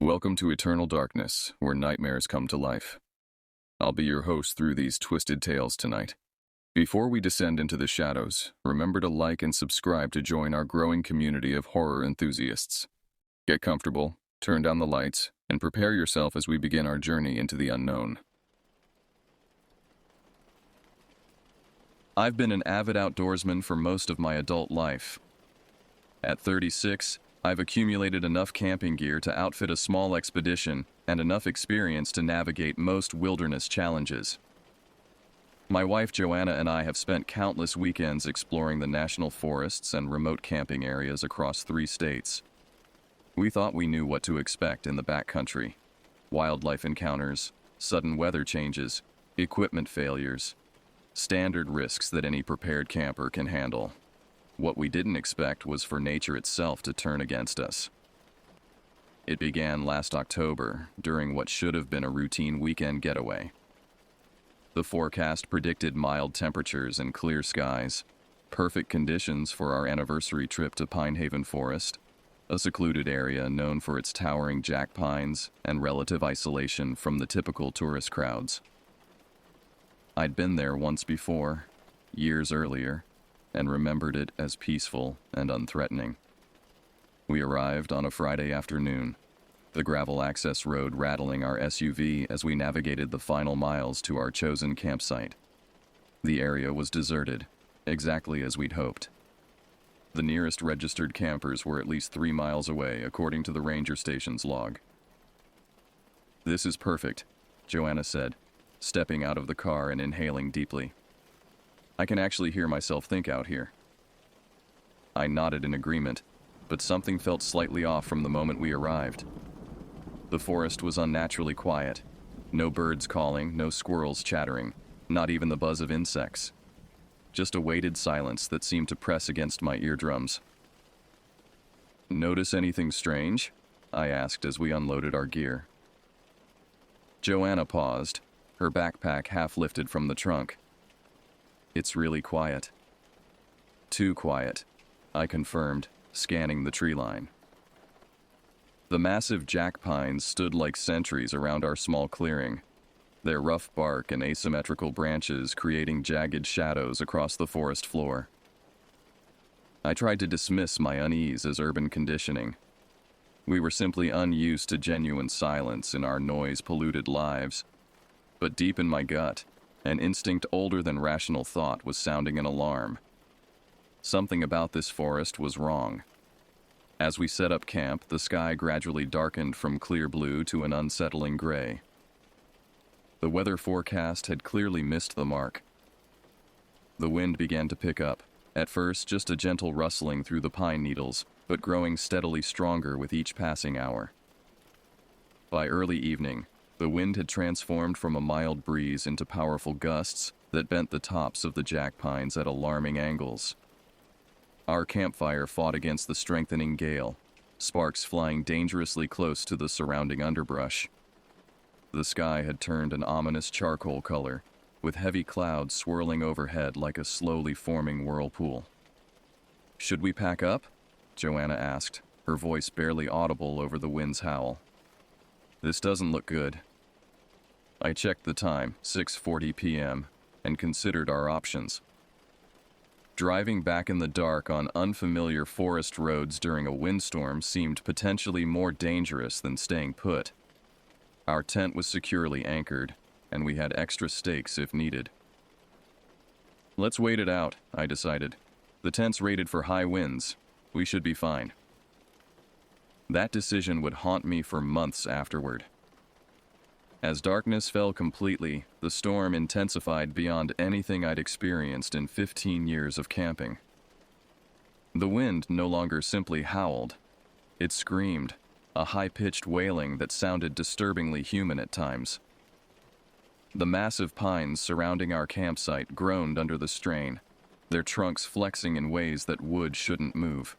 Welcome to Eternal Darkness, where nightmares come to life. I'll be your host through these twisted tales tonight. Before we descend into the shadows, remember to like and subscribe to join our growing community of horror enthusiasts. Get comfortable, turn down the lights, and prepare yourself as we begin our journey into the unknown. I've been an avid outdoorsman for most of my adult life. At 36, I've accumulated enough camping gear to outfit a small expedition and enough experience to navigate most wilderness challenges. My wife Joanna and I have spent countless weekends exploring the national forests and remote camping areas across 3 states. We thought we knew what to expect in the backcountry: wildlife encounters, sudden weather changes, equipment failures, standard risks that any prepared camper can handle. What we didn't expect was for nature itself to turn against us. It began last October, during what should have been a routine weekend getaway. The forecast predicted mild temperatures and clear skies, perfect conditions for our anniversary trip to Pine Haven Forest, a secluded area known for its towering jack pines and relative isolation from the typical tourist crowds. I'd been there once before, years earlier, and remembered it as peaceful and unthreatening. We arrived on a Friday afternoon, the gravel access road rattling our SUV as we navigated the final miles to our chosen campsite. The area was deserted, exactly as we'd hoped. The nearest registered campers were at least 3 miles away, according to the ranger station's log. "This is perfect," Joanna said, stepping out of the car and inhaling deeply. "I can actually hear myself think out here." I nodded in agreement, but something felt slightly off from the moment we arrived. The forest was unnaturally quiet. No birds calling, no squirrels chattering, not even the buzz of insects. Just a weighted silence that seemed to press against my eardrums. "Notice anything strange?" I asked as we unloaded our gear. Joanna paused, her backpack half lifted from the trunk. "It's really quiet." "Too quiet," I confirmed, scanning the tree line. The massive jack pines stood like sentries around our small clearing, their rough bark and asymmetrical branches creating jagged shadows across the forest floor. I tried to dismiss my unease as urban conditioning. We were simply unused to genuine silence in our noise-polluted lives. But deep in my gut, an instinct older than rational thought was sounding an alarm. Something about this forest was wrong. As we set up camp, the sky gradually darkened from clear blue to an unsettling gray. The weather forecast had clearly missed the mark. The wind began to pick up, at first just a gentle rustling through the pine needles, but growing steadily stronger with each passing hour. By early evening, the wind had transformed from a mild breeze into powerful gusts that bent the tops of the jack pines at alarming angles. Our campfire fought against the strengthening gale, sparks flying dangerously close to the surrounding underbrush. The sky had turned an ominous charcoal color, with heavy clouds swirling overhead like a slowly forming whirlpool. "Should we pack up?" Joanna asked, her voice barely audible over the wind's howl. "This doesn't look good." I checked the time, 6:40 p.m., and considered our options. Driving back in the dark on unfamiliar forest roads during a windstorm seemed potentially more dangerous than staying put. Our tent was securely anchored, and we had extra stakes if needed. "Let's wait it out," I decided. "The tent's rated for high winds. We should be fine." That decision would haunt me for months afterward. As darkness fell completely, the storm intensified beyond anything I'd experienced in 15 years of camping. The wind no longer simply howled. It screamed, a high-pitched wailing that sounded disturbingly human at times. The massive pines surrounding our campsite groaned under the strain, their trunks flexing in ways that wood shouldn't move.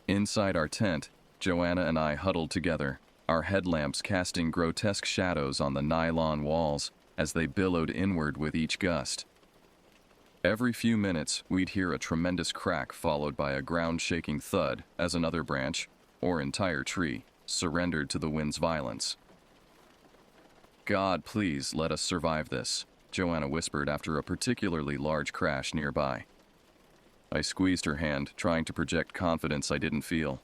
Inside our tent, Joanna and I huddled together, our headlamps casting grotesque shadows on the nylon walls as they billowed inward with each gust. Every few minutes, we'd hear a tremendous crack followed by a ground-shaking thud as another branch, or entire tree, surrendered to the wind's violence. "God, please let us survive this," Joanna whispered after a particularly large crash nearby. I squeezed her hand, trying to project confidence I didn't feel.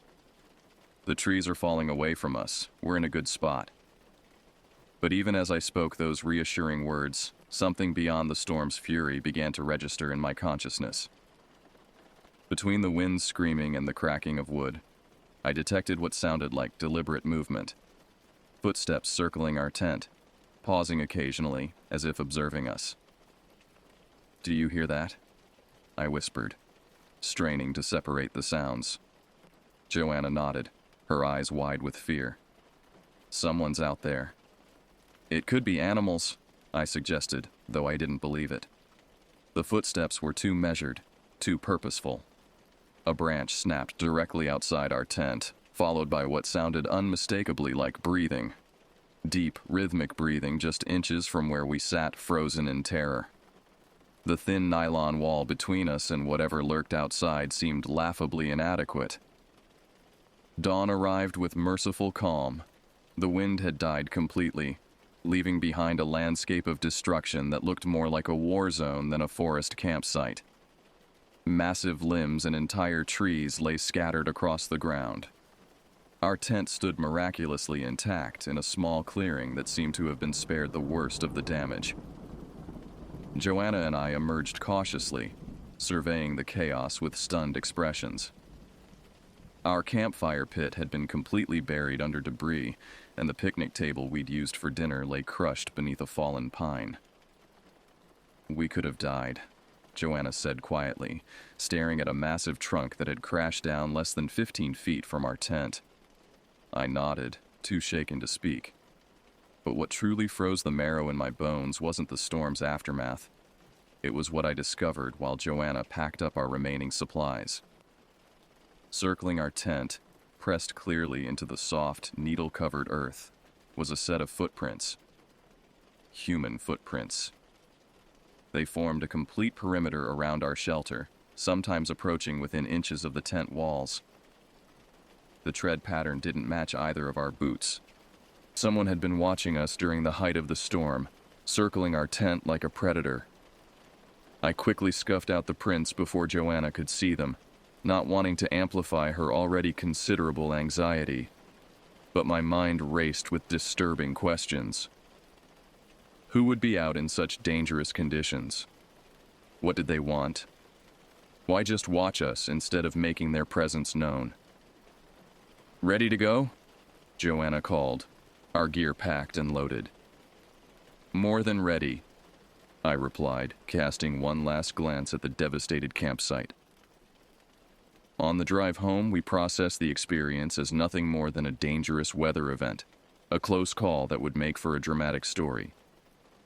"The trees are falling away from us. We're in a good spot." But even as I spoke those reassuring words, something beyond the storm's fury began to register in my consciousness. Between the wind screaming and the cracking of wood, I detected what sounded like deliberate movement. Footsteps circling our tent, pausing occasionally as if observing us. "Do you hear that?" I whispered, straining to separate the sounds. Joanna nodded, her eyes wide with fear. "Someone's out there." "It could be animals," I suggested, though I didn't believe it. The footsteps were too measured, too purposeful. A branch snapped directly outside our tent, followed by what sounded unmistakably like breathing. Deep, rhythmic breathing just inches from where we sat, frozen in terror. The thin nylon wall between us and whatever lurked outside seemed laughably inadequate. Dawn arrived with merciful calm. The wind had died completely, leaving behind a landscape of destruction that looked more like a war zone than a forest campsite. Massive limbs and entire trees lay scattered across the ground. Our tent stood miraculously intact in a small clearing that seemed to have been spared the worst of the damage. Joanna and I emerged cautiously, surveying the chaos with stunned expressions. Our campfire pit had been completely buried under debris, and the picnic table we'd used for dinner lay crushed beneath a fallen pine. "We could have died," Joanna said quietly, staring at a massive trunk that had crashed down less than 15 feet from our tent. I nodded, too shaken to speak. But what truly froze the marrow in my bones wasn't the storm's aftermath. It was what I discovered while Joanna packed up our remaining supplies. Circling our tent, pressed clearly into the soft, needle-covered earth, was a set of footprints. Human footprints. They formed a complete perimeter around our shelter, sometimes approaching within inches of the tent walls. The tread pattern didn't match either of our boots. Someone had been watching us during the height of the storm, circling our tent like a predator. I quickly scuffed out the prints before Joanna could see them, not wanting to amplify her already considerable anxiety. But my mind raced with disturbing questions. Who would be out in such dangerous conditions? What did they want? Why just watch us instead of making their presence known? "Ready to go?" Joanna called, our gear packed and loaded. "More than ready," I replied, casting one last glance at the devastated campsite. On the drive home, we processed the experience as nothing more than a dangerous weather event, a close call that would make for a dramatic story.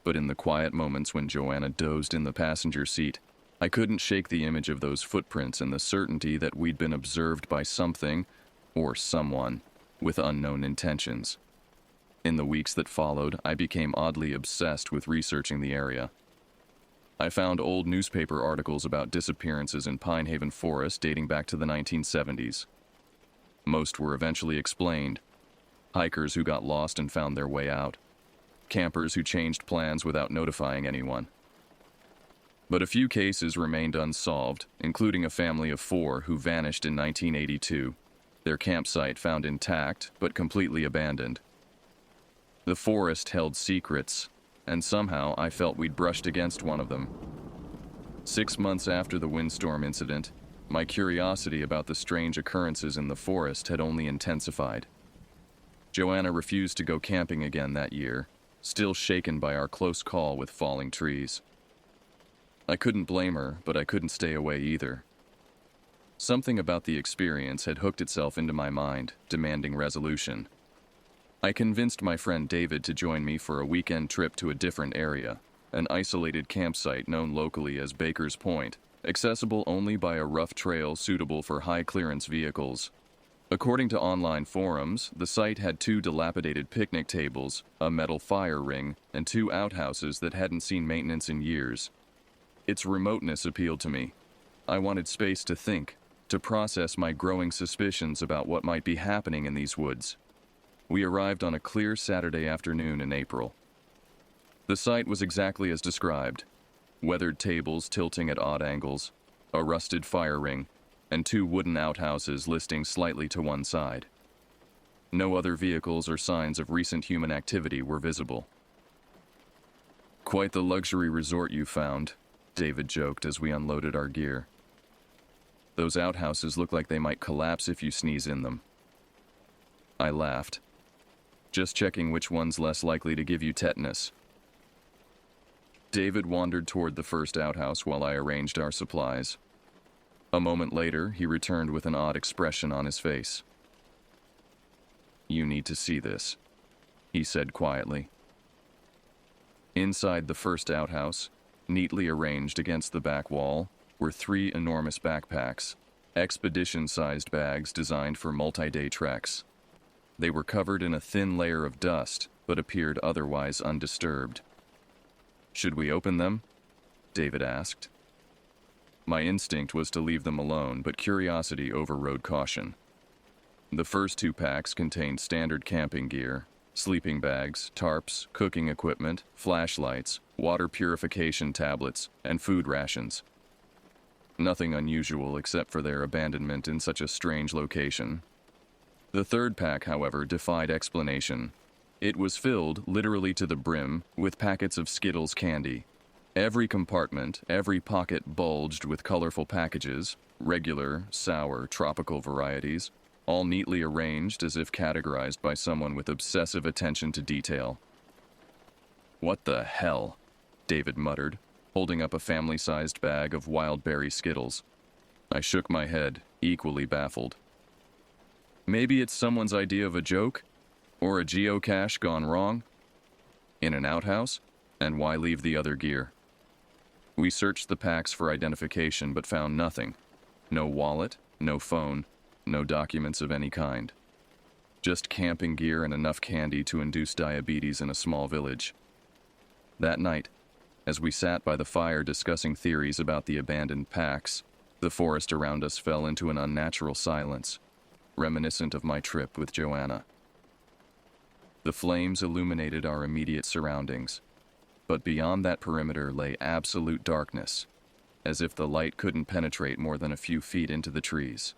But in the quiet moments when Joanna dozed in the passenger seat, I couldn't shake the image of those footprints and the certainty that we'd been observed by something, or someone, with unknown intentions. In the weeks that followed, I became oddly obsessed with researching the area. I found old newspaper articles about disappearances in Pine Haven Forest dating back to the 1970s. Most were eventually explained. Hikers who got lost and found their way out. Campers who changed plans without notifying anyone. But a few cases remained unsolved, including a family of 4 who vanished in 1982, their campsite found intact but completely abandoned. The forest held secrets, and somehow I felt we'd brushed against one of them. 6 months after the windstorm incident, my curiosity about the strange occurrences in the forest had only intensified. Joanna refused to go camping again that year, still shaken by our close call with falling trees. I couldn't blame her, but I couldn't stay away either. Something about the experience had hooked itself into my mind, demanding resolution. I convinced my friend David to join me for a weekend trip to a different area, an isolated campsite known locally as Baker's Point, accessible only by a rough trail suitable for high-clearance vehicles. According to online forums, the site had 2 dilapidated picnic tables, a metal fire ring, and 2 outhouses that hadn't seen maintenance in years. Its remoteness appealed to me. I wanted space to think, to process my growing suspicions about what might be happening in these woods. We arrived on a clear Saturday afternoon in April. The site was exactly as described: weathered tables tilting at odd angles, a rusted fire ring, and 2 wooden outhouses listing slightly to one side. No other vehicles or signs of recent human activity were visible. "Quite the luxury resort you found," David joked as we unloaded our gear. "Those outhouses look like they might collapse if you sneeze in them." I laughed. "Just checking which one's less likely to give you tetanus." David wandered toward the first outhouse while I arranged our supplies. A moment later, he returned with an odd expression on his face. "You need to see this," he said quietly. Inside the first outhouse, neatly arranged against the back wall, were 3 enormous backpacks, expedition-sized bags designed for multi-day treks. They were covered in a thin layer of dust, but appeared otherwise undisturbed. "Should we open them?" David asked. My instinct was to leave them alone, but curiosity overrode caution. The first 2 packs contained standard camping gear: sleeping bags, tarps, cooking equipment, flashlights, water purification tablets, and food rations. Nothing unusual except for their abandonment in such a strange location. The third pack, however, defied explanation. It was filled, literally to the brim, with packets of Skittles candy. Every compartment, every pocket bulged with colorful packages, regular, sour, tropical varieties, all neatly arranged as if categorized by someone with obsessive attention to detail. "What the hell?" David muttered, holding up a family-sized bag of wild berry Skittles. I shook my head, equally baffled. Maybe it's someone's idea of a joke? Or a geocache gone wrong? In an outhouse? And why leave the other gear? We searched the packs for identification but found nothing. No wallet, no phone, no documents of any kind. Just camping gear and enough candy to induce diabetes in a small village. That night, as we sat by the fire discussing theories about the abandoned packs, the forest around us fell into an unnatural silence, reminiscent of my trip with Joanna. The flames illuminated our immediate surroundings, but beyond that perimeter lay absolute darkness, as if the light couldn't penetrate more than a few feet into the trees.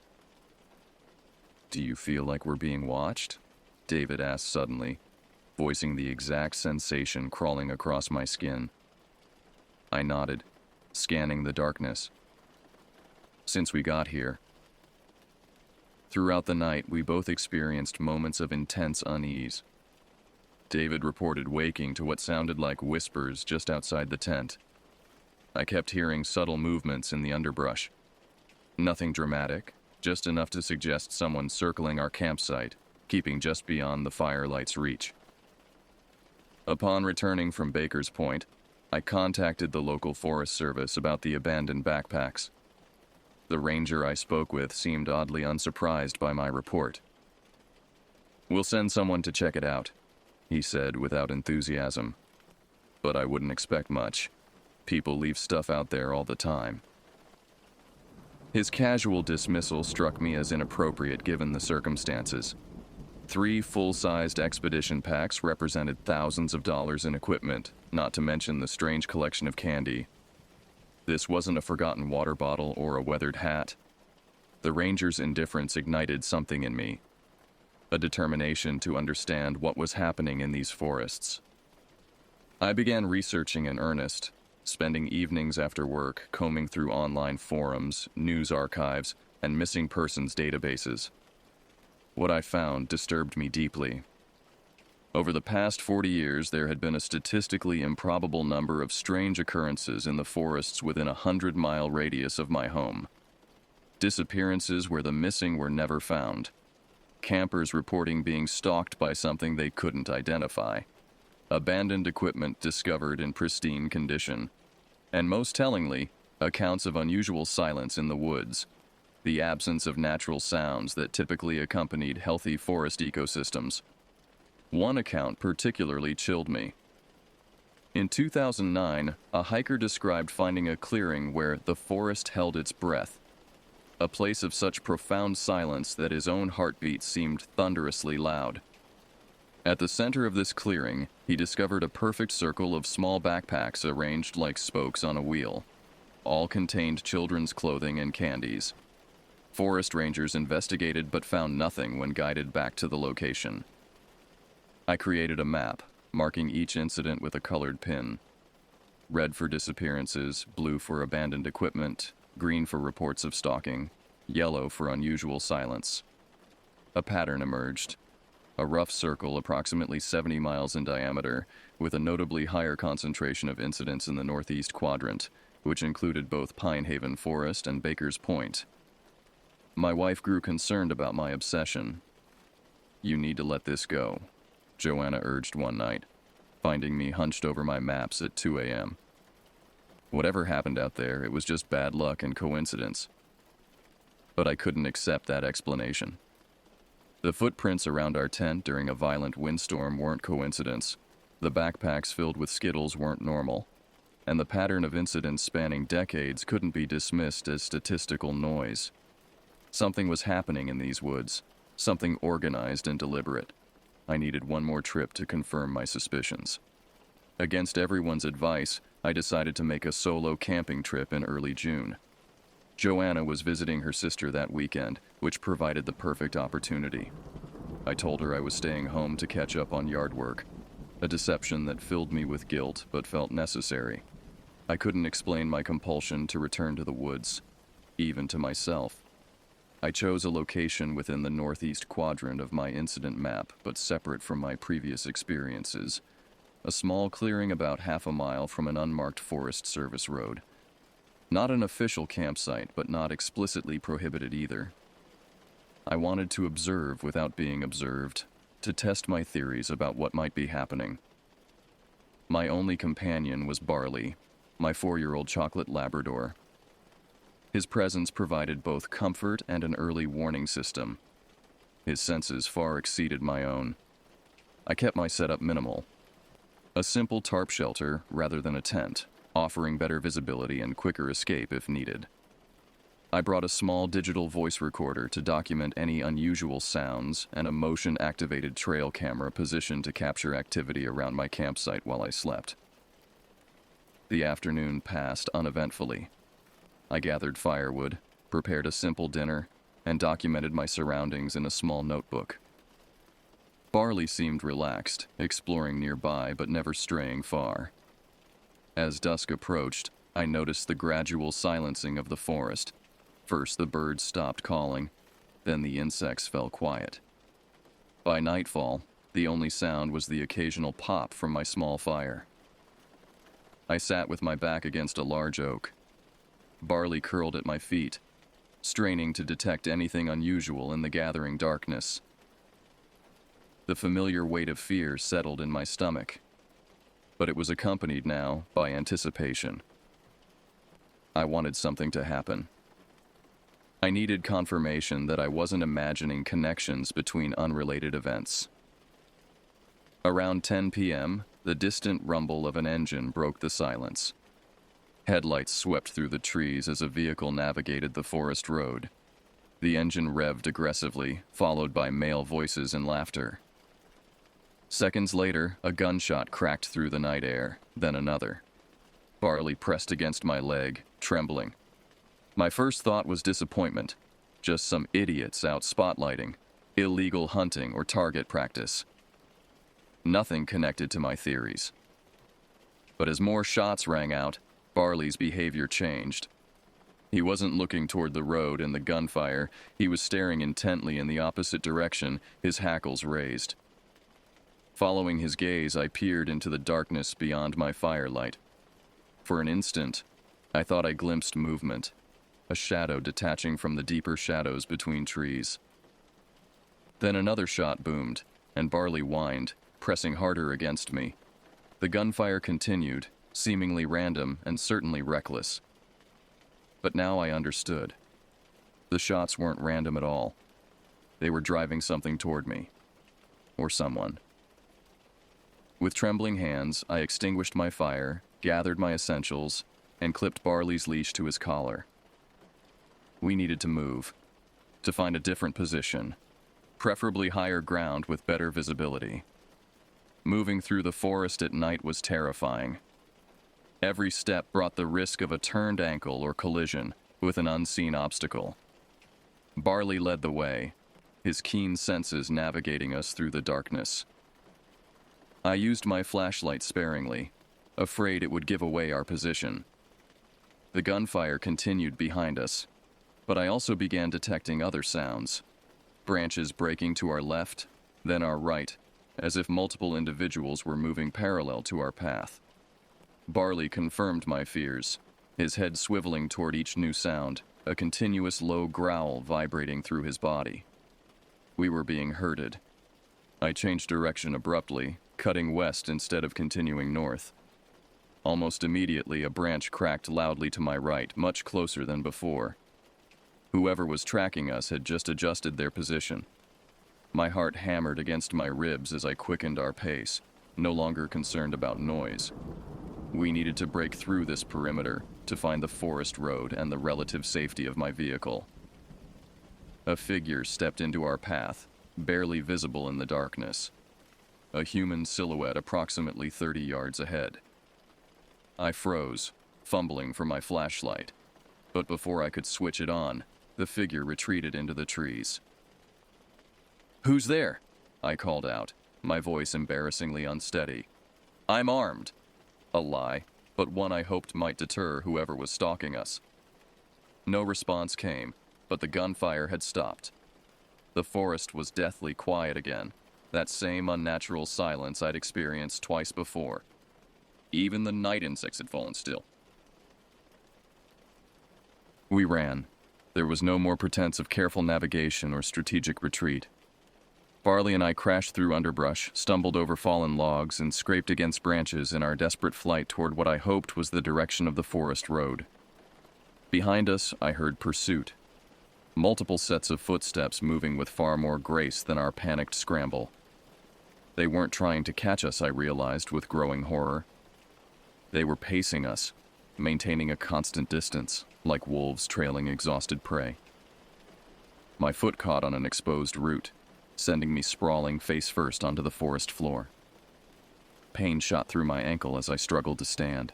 "Do you feel like we're being watched?" David asked suddenly, voicing the exact sensation crawling across my skin. I nodded, scanning the darkness. "Since we got here." Throughout the night, we both experienced moments of intense unease. David reported waking to what sounded like whispers just outside the tent. I kept hearing subtle movements in the underbrush. Nothing dramatic, just enough to suggest someone circling our campsite, keeping just beyond the firelight's reach. Upon returning from Baker's Point, I contacted the local Forest Service about the abandoned backpacks. The ranger I spoke with seemed oddly unsurprised by my report. "We'll send someone to check it out," he said without enthusiasm. "But I wouldn't expect much. People leave stuff out there all the time." His casual dismissal struck me as inappropriate given the circumstances. 3 full-sized expedition packs represented thousands of dollars in equipment, not to mention the strange collection of candy. This wasn't a forgotten water bottle or a weathered hat. The ranger's indifference ignited something in me, a determination to understand what was happening in these forests. I began researching in earnest, spending evenings after work combing through online forums, news archives, and missing persons databases. What I found disturbed me deeply. Over the past 40 years, there had been a statistically improbable number of strange occurrences in the forests within a 100-mile radius of my home. Disappearances where the missing were never found. Campers reporting being stalked by something they couldn't identify. Abandoned equipment discovered in pristine condition. And most tellingly, accounts of unusual silence in the woods. The absence of natural sounds that typically accompanied healthy forest ecosystems. One account particularly chilled me. In 2009, a hiker described finding a clearing where the forest held its breath, a place of such profound silence that his own heartbeat seemed thunderously loud. At the center of this clearing, he discovered a perfect circle of small backpacks arranged like spokes on a wheel. All contained children's clothing and candies. Forest rangers investigated but found nothing when guided back to the location. I created a map, marking each incident with a colored pin. Red for disappearances, blue for abandoned equipment, green for reports of stalking, yellow for unusual silence. A pattern emerged. A rough circle approximately 70 miles in diameter, with a notably higher concentration of incidents in the northeast quadrant, which included both Pine Haven Forest and Baker's Point. My wife grew concerned about my obsession. "You need to let this go," Joanna urged one night, finding me hunched over my maps at 2 a.m. Whatever happened out there, it was just bad luck and coincidence. But I couldn't accept that explanation. The footprints around our tent during a violent windstorm weren't coincidence. The backpacks filled with Skittles weren't normal. And the pattern of incidents spanning decades couldn't be dismissed as statistical noise. Something was happening in these woods, something organized and deliberate. I needed one more trip to confirm my suspicions. Against everyone's advice, I decided to make a solo camping trip in early June. Joanna was visiting her sister that weekend, which provided the perfect opportunity. I told her I was staying home to catch up on yard work, a deception that filled me with guilt but felt necessary. I couldn't explain my compulsion to return to the woods, even to myself. I chose a location within the northeast quadrant of my incident map, but separate from my previous experiences. A small clearing about half a mile from an unmarked Forest Service road. Not an official campsite, but not explicitly prohibited either. I wanted to observe without being observed, to test my theories about what might be happening. My only companion was Barley, my 4-year-old chocolate Labrador. His presence provided both comfort and an early warning system. His senses far exceeded my own. I kept my setup minimal. A simple tarp shelter rather than a tent, offering better visibility and quicker escape if needed. I brought a small digital voice recorder to document any unusual sounds and a motion-activated trail camera positioned to capture activity around my campsite while I slept. The afternoon passed uneventfully. I gathered firewood, prepared a simple dinner, and documented my surroundings in a small notebook. Barley seemed relaxed, exploring nearby but never straying far. As dusk approached, I noticed the gradual silencing of the forest. First the birds stopped calling, then the insects fell quiet. By nightfall, the only sound was the occasional pop from my small fire. I sat with my back against a large oak. Barley curled at my feet, straining to detect anything unusual in the gathering darkness. The familiar weight of fear settled in my stomach, but it was accompanied now by anticipation. I wanted something to happen. I needed confirmation that I wasn't imagining connections between unrelated events. Around 10 p.m., the distant rumble of an engine broke the silence. Headlights swept through the trees as a vehicle navigated the forest road. The engine revved aggressively, followed by male voices and laughter. Seconds later, a gunshot cracked through the night air, then another. Barley pressed against my leg, trembling. My first thought was disappointment. Just some idiots out spotlighting, illegal hunting or target practice. Nothing connected to my theories. But as more shots rang out, Barley's behavior changed. He wasn't looking toward the road and the gunfire. He was staring intently in the opposite direction, his hackles raised. Following his gaze, I peered into the darkness beyond my firelight. For an instant, I thought I glimpsed movement, a shadow detaching from the deeper shadows between trees. Then another shot boomed, and Barley whined, pressing harder against me. The gunfire continued, seemingly random and certainly reckless. But now I understood. The shots weren't random at all. They were driving something toward me. Or someone. With trembling hands, I extinguished my fire, gathered my essentials, and clipped Barley's leash to his collar. We needed to move, to find a different position, preferably higher ground with better visibility. Moving through the forest at night was terrifying. Every step brought the risk of a turned ankle or collision with an unseen obstacle. Barley led the way, his keen senses navigating us through the darkness. I used my flashlight sparingly, afraid it would give away our position. The gunfire continued behind us, but I also began detecting other sounds. Branches breaking to our left, then our right, as if multiple individuals were moving parallel to our path. Barley confirmed my fears, his head swiveling toward each new sound, a continuous low growl vibrating through his body. We were being herded. I changed direction abruptly, cutting west instead of continuing north. Almost immediately, a branch cracked loudly to my right, much closer than before. Whoever was tracking us had just adjusted their position. My heart hammered against my ribs as I quickened our pace, no longer concerned about noise. We needed to break through this perimeter to find the forest road and the relative safety of my vehicle. A figure stepped into our path, barely visible in the darkness. A human silhouette approximately 30 yards ahead. I froze, fumbling for my flashlight, but before I could switch it on, the figure retreated into the trees. "Who's there?" I called out, my voice embarrassingly unsteady. "I'm armed." A lie, but one I hoped might deter whoever was stalking us. No response came, but the gunfire had stopped. The forest was deathly quiet again, that same unnatural silence I'd experienced twice before. Even the night insects had fallen still. We ran. There was no more pretense of careful navigation or strategic retreat. Barley and I crashed through underbrush, stumbled over fallen logs, and scraped against branches in our desperate flight toward what I hoped was the direction of the forest road. Behind us, I heard pursuit. Multiple sets of footsteps moving with far more grace than our panicked scramble. They weren't trying to catch us, I realized with growing horror. They were pacing us, maintaining a constant distance, like wolves trailing exhausted prey. My foot caught on an exposed root, sending me sprawling face first onto the forest floor. Pain shot through my ankle as I struggled to stand.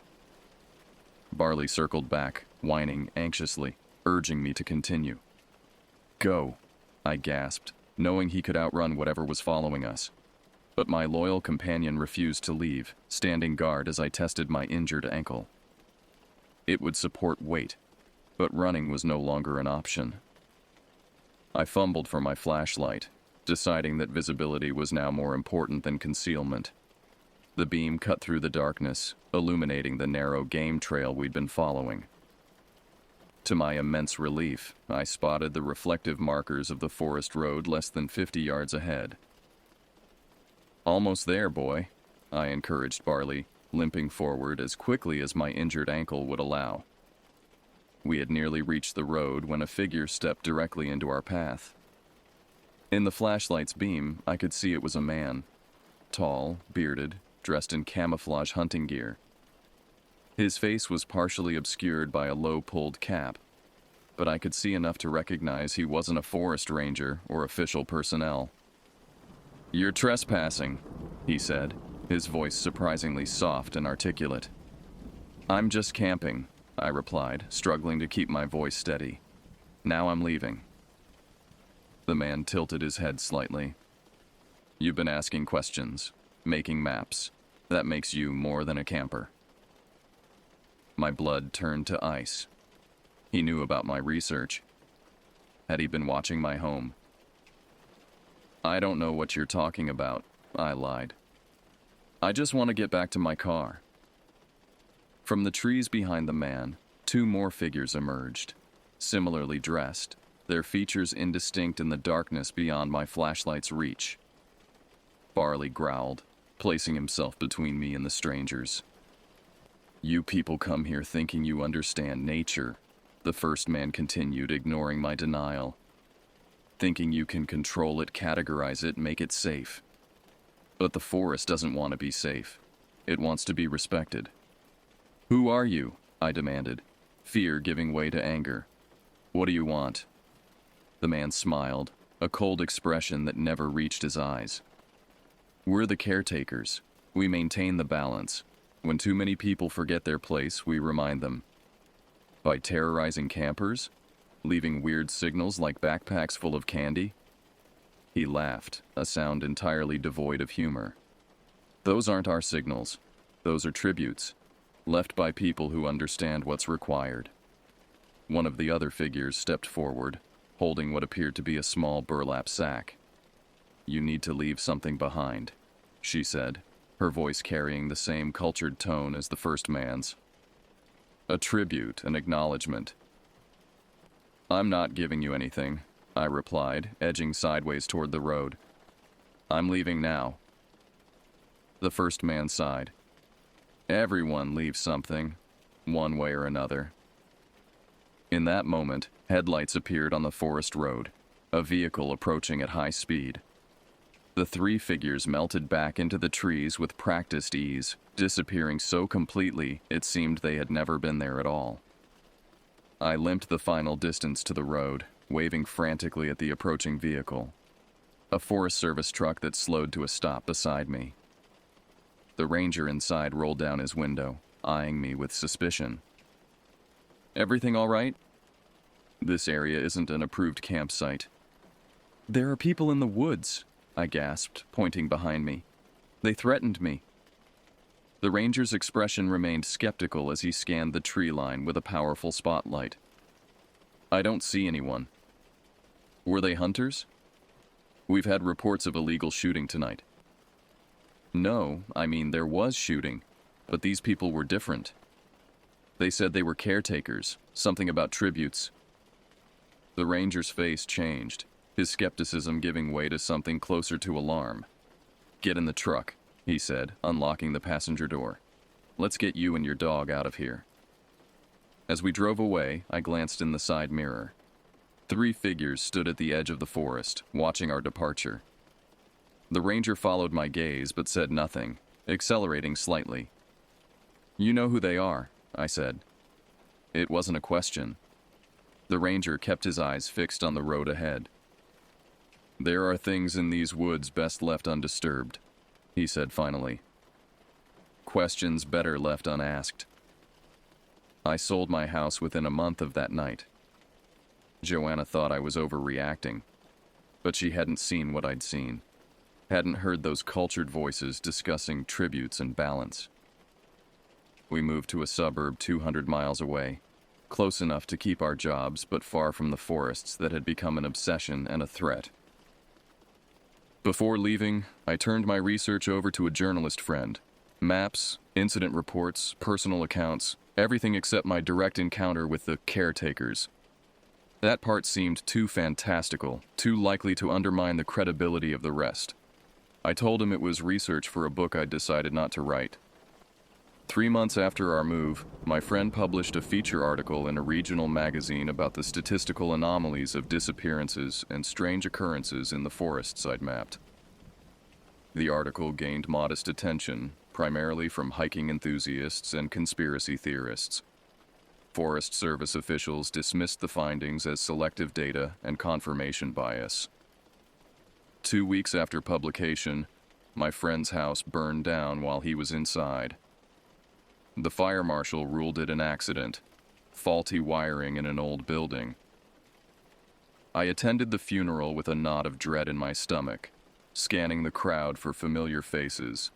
Barley circled back, whining anxiously, urging me to continue. "Go," I gasped, knowing he could outrun whatever was following us. But my loyal companion refused to leave, standing guard as I tested my injured ankle. It would support weight, but running was no longer an option. I fumbled for my flashlight, deciding that visibility was now more important than concealment. The beam cut through the darkness, illuminating the narrow game trail we'd been following. To my immense relief, I spotted the reflective markers of the forest road less than 50 yards ahead. "Almost there, boy," I encouraged Barley, limping forward as quickly as my injured ankle would allow. We had nearly reached the road when a figure stepped directly into our path. In the flashlight's beam, I could see it was a man. Tall, bearded, dressed in camouflage hunting gear. His face was partially obscured by a low-pulled cap, but I could see enough to recognize he wasn't a forest ranger or official personnel. "You're trespassing," he said, his voice surprisingly soft and articulate. "I'm just camping," I replied, struggling to keep my voice steady. "Now I'm leaving." The man tilted his head slightly. "You've been asking questions, making maps. That makes you more than a camper." My blood turned to ice. He knew about my research. Had he been watching my home? "I don't know what you're talking about," I lied. "I just want to get back to my car." From the trees behind the man, two more figures emerged, similarly dressed, their features indistinct in the darkness beyond my flashlight's reach. Barley growled, placing himself between me and the strangers. "You people come here thinking you understand nature," the first man continued, ignoring my denial. "Thinking you can control it, categorize it, make it safe. But the forest doesn't want to be safe. It wants to be respected." "Who are you?" I demanded, fear giving way to anger. "What do you want?" The man smiled, a cold expression that never reached his eyes. We're the caretakers. We maintain the balance. When too many people forget their place, we remind them. By terrorizing campers? Leaving weird signals like backpacks full of candy? He laughed, a sound entirely devoid of humor. Those aren't our signals. Those are tributes, left by people who understand what's required. One of the other figures stepped forward, holding what appeared to be a small burlap sack. "You need to leave something behind," she said, her voice carrying the same cultured tone as the first man's. "A tribute, an acknowledgement." "I'm not giving you anything," I replied, edging sideways toward the road. "I'm leaving now." The first man sighed. "Everyone leaves something, one way or another." In that moment, headlights appeared on the forest road, a vehicle approaching at high speed. The three figures melted back into the trees with practiced ease, disappearing so completely it seemed they had never been there at all. I limped the final distance to the road, waving frantically at the approaching vehicle. A Forest Service truck that slowed to a stop beside me. The ranger inside rolled down his window, eyeing me with suspicion. "Everything all right?" "This area isn't an approved campsite." "There are people in the woods," I gasped, pointing behind me. "They threatened me." The ranger's expression remained skeptical as he scanned the tree line with a powerful spotlight. "I don't see anyone." "Were they hunters?" "We've had reports of illegal shooting tonight." "No, I mean there was shooting, but these people were different. They said they were caretakers, something about tributes." The ranger's face changed, his skepticism giving way to something closer to alarm. "Get in the truck," he said, unlocking the passenger door. "Let's get you and your dog out of here." As we drove away, I glanced in the side mirror. Three figures stood at the edge of the forest, watching our departure. The ranger followed my gaze but said nothing, accelerating slightly. "You know who they are," I said. It wasn't a question. The ranger kept his eyes fixed on the road ahead. "There are things in these woods best left undisturbed," he said finally. "Questions better left unasked." I sold my house within a month of that night. Joanna thought I was overreacting, but she hadn't seen what I'd seen, hadn't heard those cultured voices discussing tributes and balance. We moved to a suburb 200 miles away, close enough to keep our jobs but far from the forests that had become an obsession and a threat. Before leaving, I turned my research over to a journalist friend. Maps, incident reports, personal accounts, everything except my direct encounter with the caretakers. That part seemed too fantastical, too likely to undermine the credibility of the rest. I told him it was research for a book I'd decided not to write. 3 months after our move, my friend published a feature article in a regional magazine about the statistical anomalies of disappearances and strange occurrences in the forests I'd mapped. The article gained modest attention, primarily from hiking enthusiasts and conspiracy theorists. Forest Service officials dismissed the findings as selective data and confirmation bias. 2 weeks after publication, my friend's house burned down while he was inside. The fire marshal ruled it an accident, faulty wiring in an old building. I attended the funeral with a knot of dread in my stomach, scanning the crowd for familiar faces,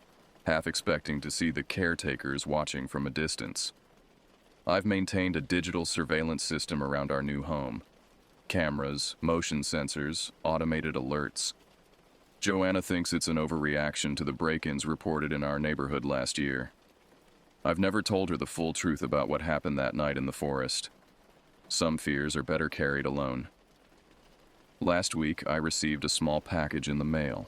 half expecting to see the caretakers watching from a distance. I've maintained a digital surveillance system around our new home. Cameras, motion sensors, automated alerts. Joanna thinks it's an overreaction to the break-ins reported in our neighborhood last year. I've never told her the full truth about what happened that night in the forest. Some fears are better carried alone. Last week, I received a small package in the mail.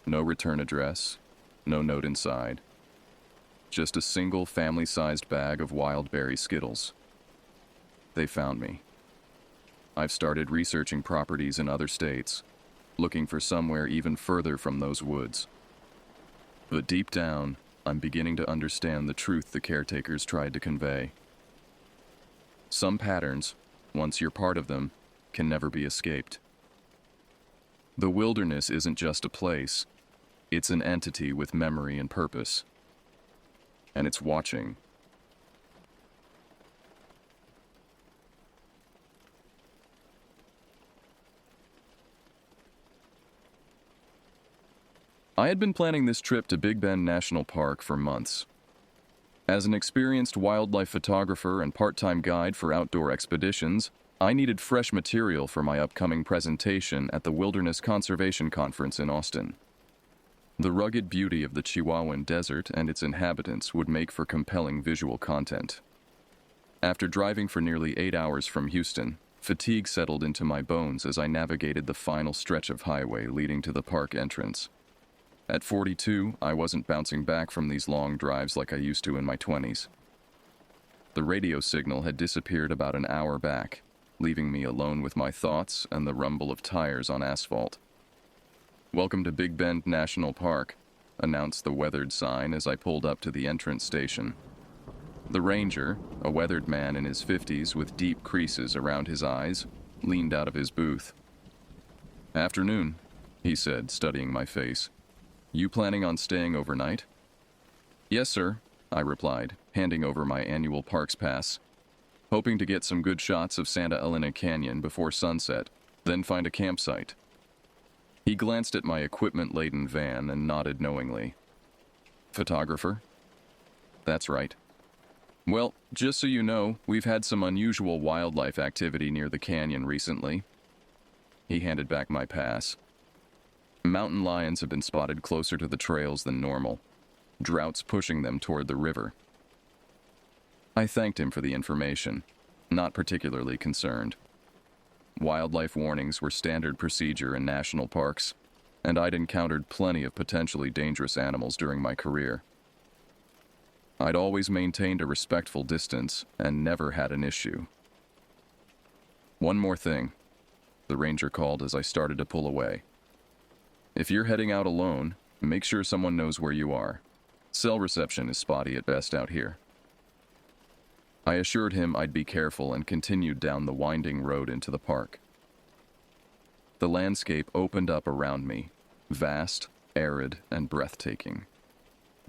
No return address, no note inside. Just a single family-sized bag of wild berry Skittles. They found me. I've started researching properties in other states, looking for somewhere even further from those woods. But deep down, I'm beginning to understand the truth the caretakers tried to convey. Some patterns, once you're part of them, can never be escaped. The wilderness isn't just a place, It's an entity with memory and purpose. And it's watching. I had been planning this trip to Big Bend National Park for months. As an experienced wildlife photographer and part-time guide for outdoor expeditions, I needed fresh material for my upcoming presentation at the Wilderness Conservation Conference in Austin. The rugged beauty of the Chihuahuan Desert and its inhabitants would make for compelling visual content. After driving for nearly 8 hours from Houston, fatigue settled into my bones as I navigated the final stretch of highway leading to the park entrance. At 42, I wasn't bouncing back from these long drives like I used to in my 20s. The radio signal had disappeared about an hour back, leaving me alone with my thoughts and the rumble of tires on asphalt. "Welcome to Big Bend National Park," announced the weathered sign as I pulled up to the entrance station. The ranger, a weathered man in his 50s with deep creases around his eyes, leaned out of his booth. "Afternoon," he said, studying my face. "You planning on staying overnight?" "Yes, sir," I replied, handing over my annual parks pass. "Hoping to get some good shots of Santa Elena Canyon before sunset, then find a campsite." He glanced at my equipment-laden van and nodded knowingly. "Photographer?" "That's right." "Well, just so you know, we've had some unusual wildlife activity near the canyon recently." He handed back my pass. "Mountain lions have been spotted closer to the trails than normal, droughts pushing them toward the river." I thanked him for the information, not particularly concerned. Wildlife warnings were standard procedure in national parks, and I'd encountered plenty of potentially dangerous animals during my career. I'd always maintained a respectful distance and never had an issue. "One more thing," the ranger called as I started to pull away. "If you're heading out alone, make sure someone knows where you are. Cell reception is spotty at best out here." I assured him I'd be careful and continued down the winding road into the park. The landscape opened up around me, vast, arid, and breathtaking.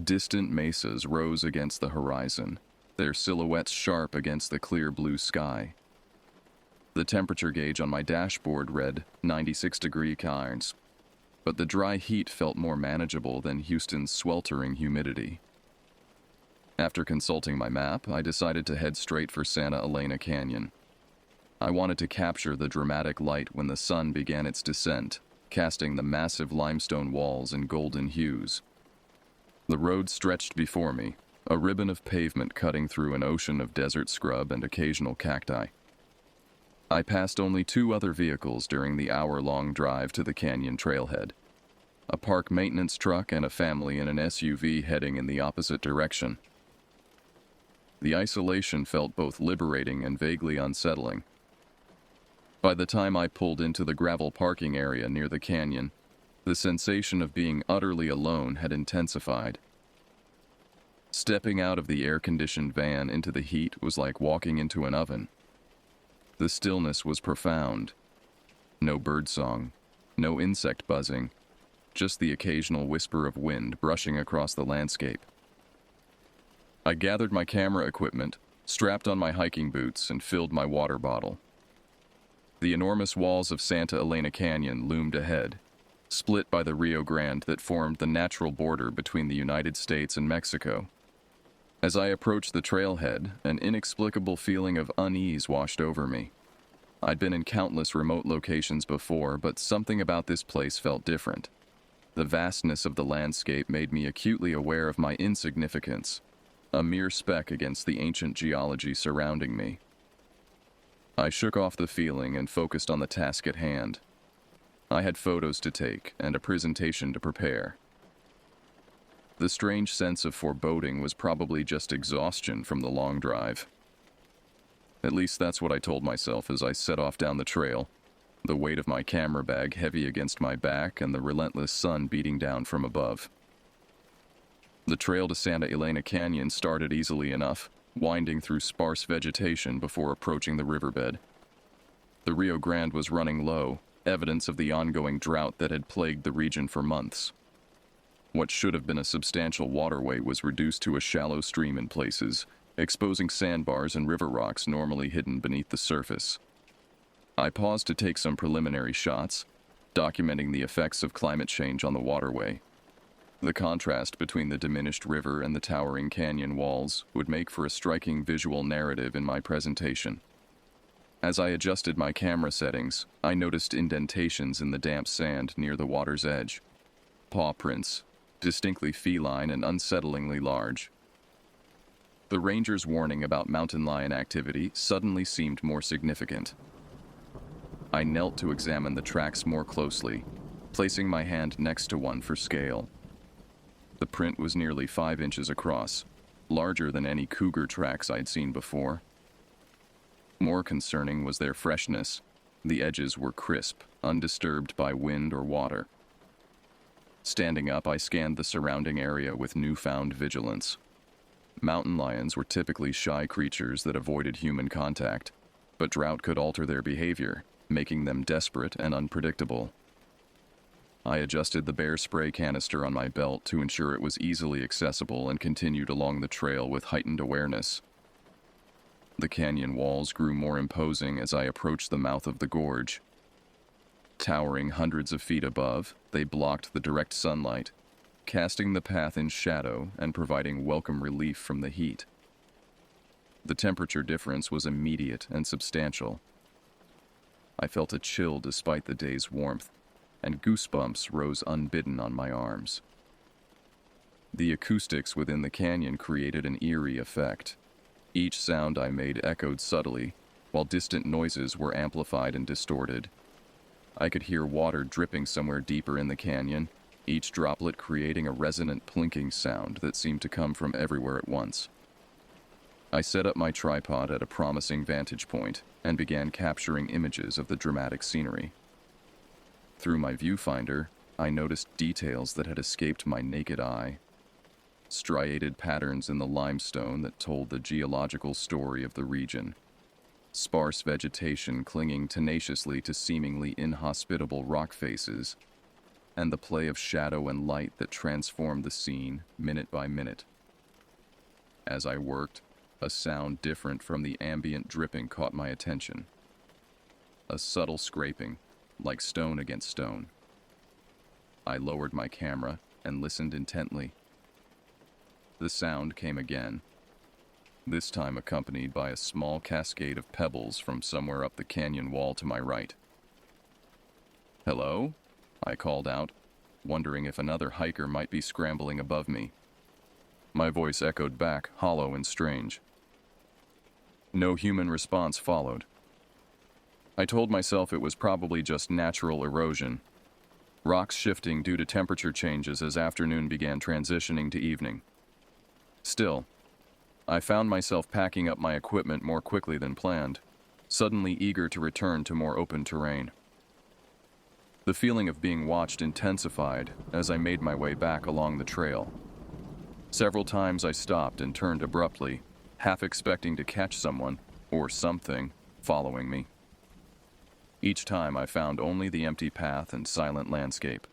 Distant mesas rose against the horizon, their silhouettes sharp against the clear blue sky. The temperature gauge on my dashboard read 96 degree Kelvins, but the dry heat felt more manageable than Houston's sweltering humidity. After consulting my map, I decided to head straight for Santa Elena Canyon. I wanted to capture the dramatic light when the sun began its descent, casting the massive limestone walls in golden hues. The road stretched before me, a ribbon of pavement cutting through an ocean of desert scrub and occasional cacti. I passed only 2 other vehicles during the hour-long drive to the canyon trailhead: a park maintenance truck and a family in an SUV heading in the opposite direction. The isolation felt both liberating and vaguely unsettling. By the time I pulled into the gravel parking area near the canyon, the sensation of being utterly alone had intensified. Stepping out of the air-conditioned van into the heat was like walking into an oven. The stillness was profound. No birdsong, no insect buzzing, just the occasional whisper of wind brushing across the landscape. I gathered my camera equipment, strapped on my hiking boots, and filled my water bottle. The enormous walls of Santa Elena Canyon loomed ahead, split by the Rio Grande that formed the natural border between the United States and Mexico. As I approached the trailhead, an inexplicable feeling of unease washed over me. I'd been in countless remote locations before, but something about this place felt different. The vastness of the landscape made me acutely aware of my insignificance, a mere speck against the ancient geology surrounding me. I shook off the feeling and focused on the task at hand. I had photos to take and a presentation to prepare. The strange sense of foreboding was probably just exhaustion from the long drive. At least that's what I told myself as I set off down the trail, the weight of my camera bag heavy against my back and the relentless sun beating down from above. The trail to Santa Elena Canyon started easily enough, winding through sparse vegetation before approaching the riverbed. The Rio Grande was running low, evidence of the ongoing drought that had plagued the region for months. What should have been a substantial waterway was reduced to a shallow stream in places, exposing sandbars and river rocks normally hidden beneath the surface. I paused to take some preliminary shots, documenting the effects of climate change on the waterway. The contrast between the diminished river and the towering canyon walls would make for a striking visual narrative in my presentation. As I adjusted my camera settings, I noticed indentations in the damp sand near the water's edge. Paw prints, distinctly feline and unsettlingly large. The ranger's warning about mountain lion activity suddenly seemed more significant. I knelt to examine the tracks more closely, placing my hand next to one for scale. The print was nearly 5 inches across, larger than any cougar tracks I'd seen before. More concerning was their freshness. The edges were crisp, undisturbed by wind or water. Standing up, I scanned the surrounding area with newfound vigilance. Mountain lions were typically shy creatures that avoided human contact, but drought could alter their behavior, making them desperate and unpredictable. I adjusted the bear spray canister on my belt to ensure it was easily accessible and continued along the trail with heightened awareness. The canyon walls grew more imposing as I approached the mouth of the gorge. Towering hundreds of feet above, they blocked the direct sunlight, casting the path in shadow and providing welcome relief from the heat. The temperature difference was immediate and substantial. I felt a chill despite the day's warmth, and goosebumps rose unbidden on my arms. The acoustics within the canyon created an eerie effect. Each sound I made echoed subtly, while distant noises were amplified and distorted. I could hear water dripping somewhere deeper in the canyon, each droplet creating a resonant plinking sound that seemed to come from everywhere at once. I set up my tripod at a promising vantage point and began capturing images of the dramatic scenery. Through my viewfinder, I noticed details that had escaped my naked eye. Striated patterns in the limestone that told the geological story of the region. Sparse vegetation clinging tenaciously to seemingly inhospitable rock faces, and the play of shadow and light that transformed the scene minute by minute. As I worked, a sound different from the ambient dripping caught my attention. A subtle scraping, like stone against stone. I lowered my camera and listened intently. The sound came again, this time accompanied by a small cascade of pebbles from somewhere up the canyon wall to my right. "Hello?" I called out, wondering if another hiker might be scrambling above me. My voice echoed back, hollow and strange. No human response followed. I told myself it was probably just natural erosion, rocks shifting due to temperature changes as afternoon began transitioning to evening. Still, I found myself packing up my equipment more quickly than planned, suddenly eager to return to more open terrain. The feeling of being watched intensified as I made my way back along the trail. Several times I stopped and turned abruptly, half expecting to catch someone, or something, following me. Each time I found only the empty path and silent landscape.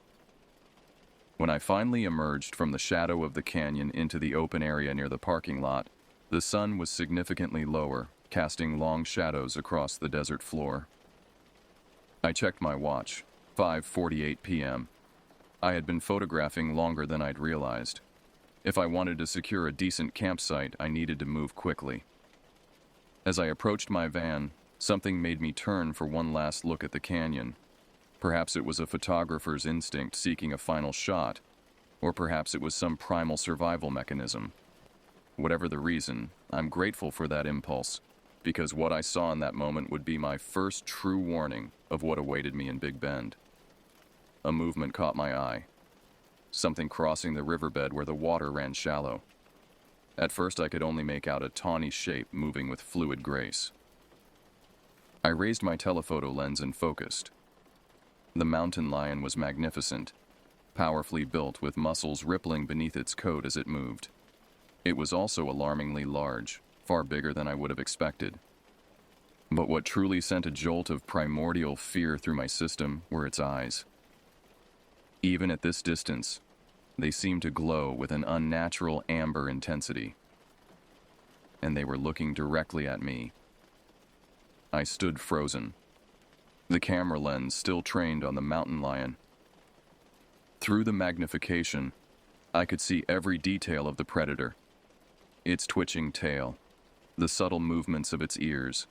When I finally emerged from the shadow of the canyon into the open area near the parking lot, the sun was significantly lower, casting long shadows across the desert floor. I checked my watch, 5:48 p.m. I had been photographing longer than I'd realized. If I wanted to secure a decent campsite, I needed to move quickly. As I approached my van, something made me turn for one last look at the canyon. Perhaps it was a photographer's instinct seeking a final shot, or perhaps it was some primal survival mechanism. Whatever the reason, I'm grateful for that impulse, because what I saw in that moment would be my first true warning of what awaited me in Big Bend. A movement caught my eye. Something crossing the riverbed where the water ran shallow. At first I could only make out a tawny shape moving with fluid grace. I raised my telephoto lens and focused. The mountain lion was magnificent, powerfully built with muscles rippling beneath its coat as it moved. It was also alarmingly large, far bigger than I would have expected. But what truly sent a jolt of primordial fear through my system were its eyes. Even at this distance, They seemed to glow with an unnatural amber intensity, and they were looking directly at me. I stood frozen, the camera lens still trained on the mountain lion. Through the magnification, I could see every detail of the predator. Its twitching tail, the subtle movements of its ears,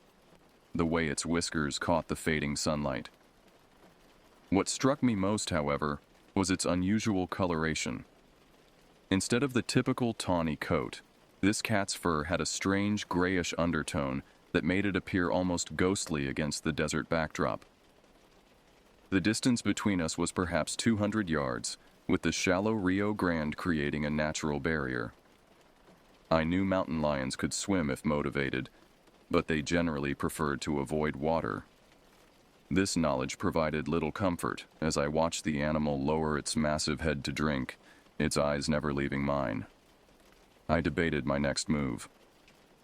the way its whiskers caught the fading sunlight. What struck me most, however, was its unusual coloration. Instead of the typical tawny coat, this cat's fur had a strange grayish undertone that made it appear almost ghostly against the desert backdrop. The distance between us was perhaps 200 yards, with the shallow Rio Grande creating a natural barrier. I knew mountain lions could swim if motivated, but they generally preferred to avoid water. This knowledge provided little comfort as I watched the animal lower its massive head to drink, its eyes never leaving mine. I debated my next move.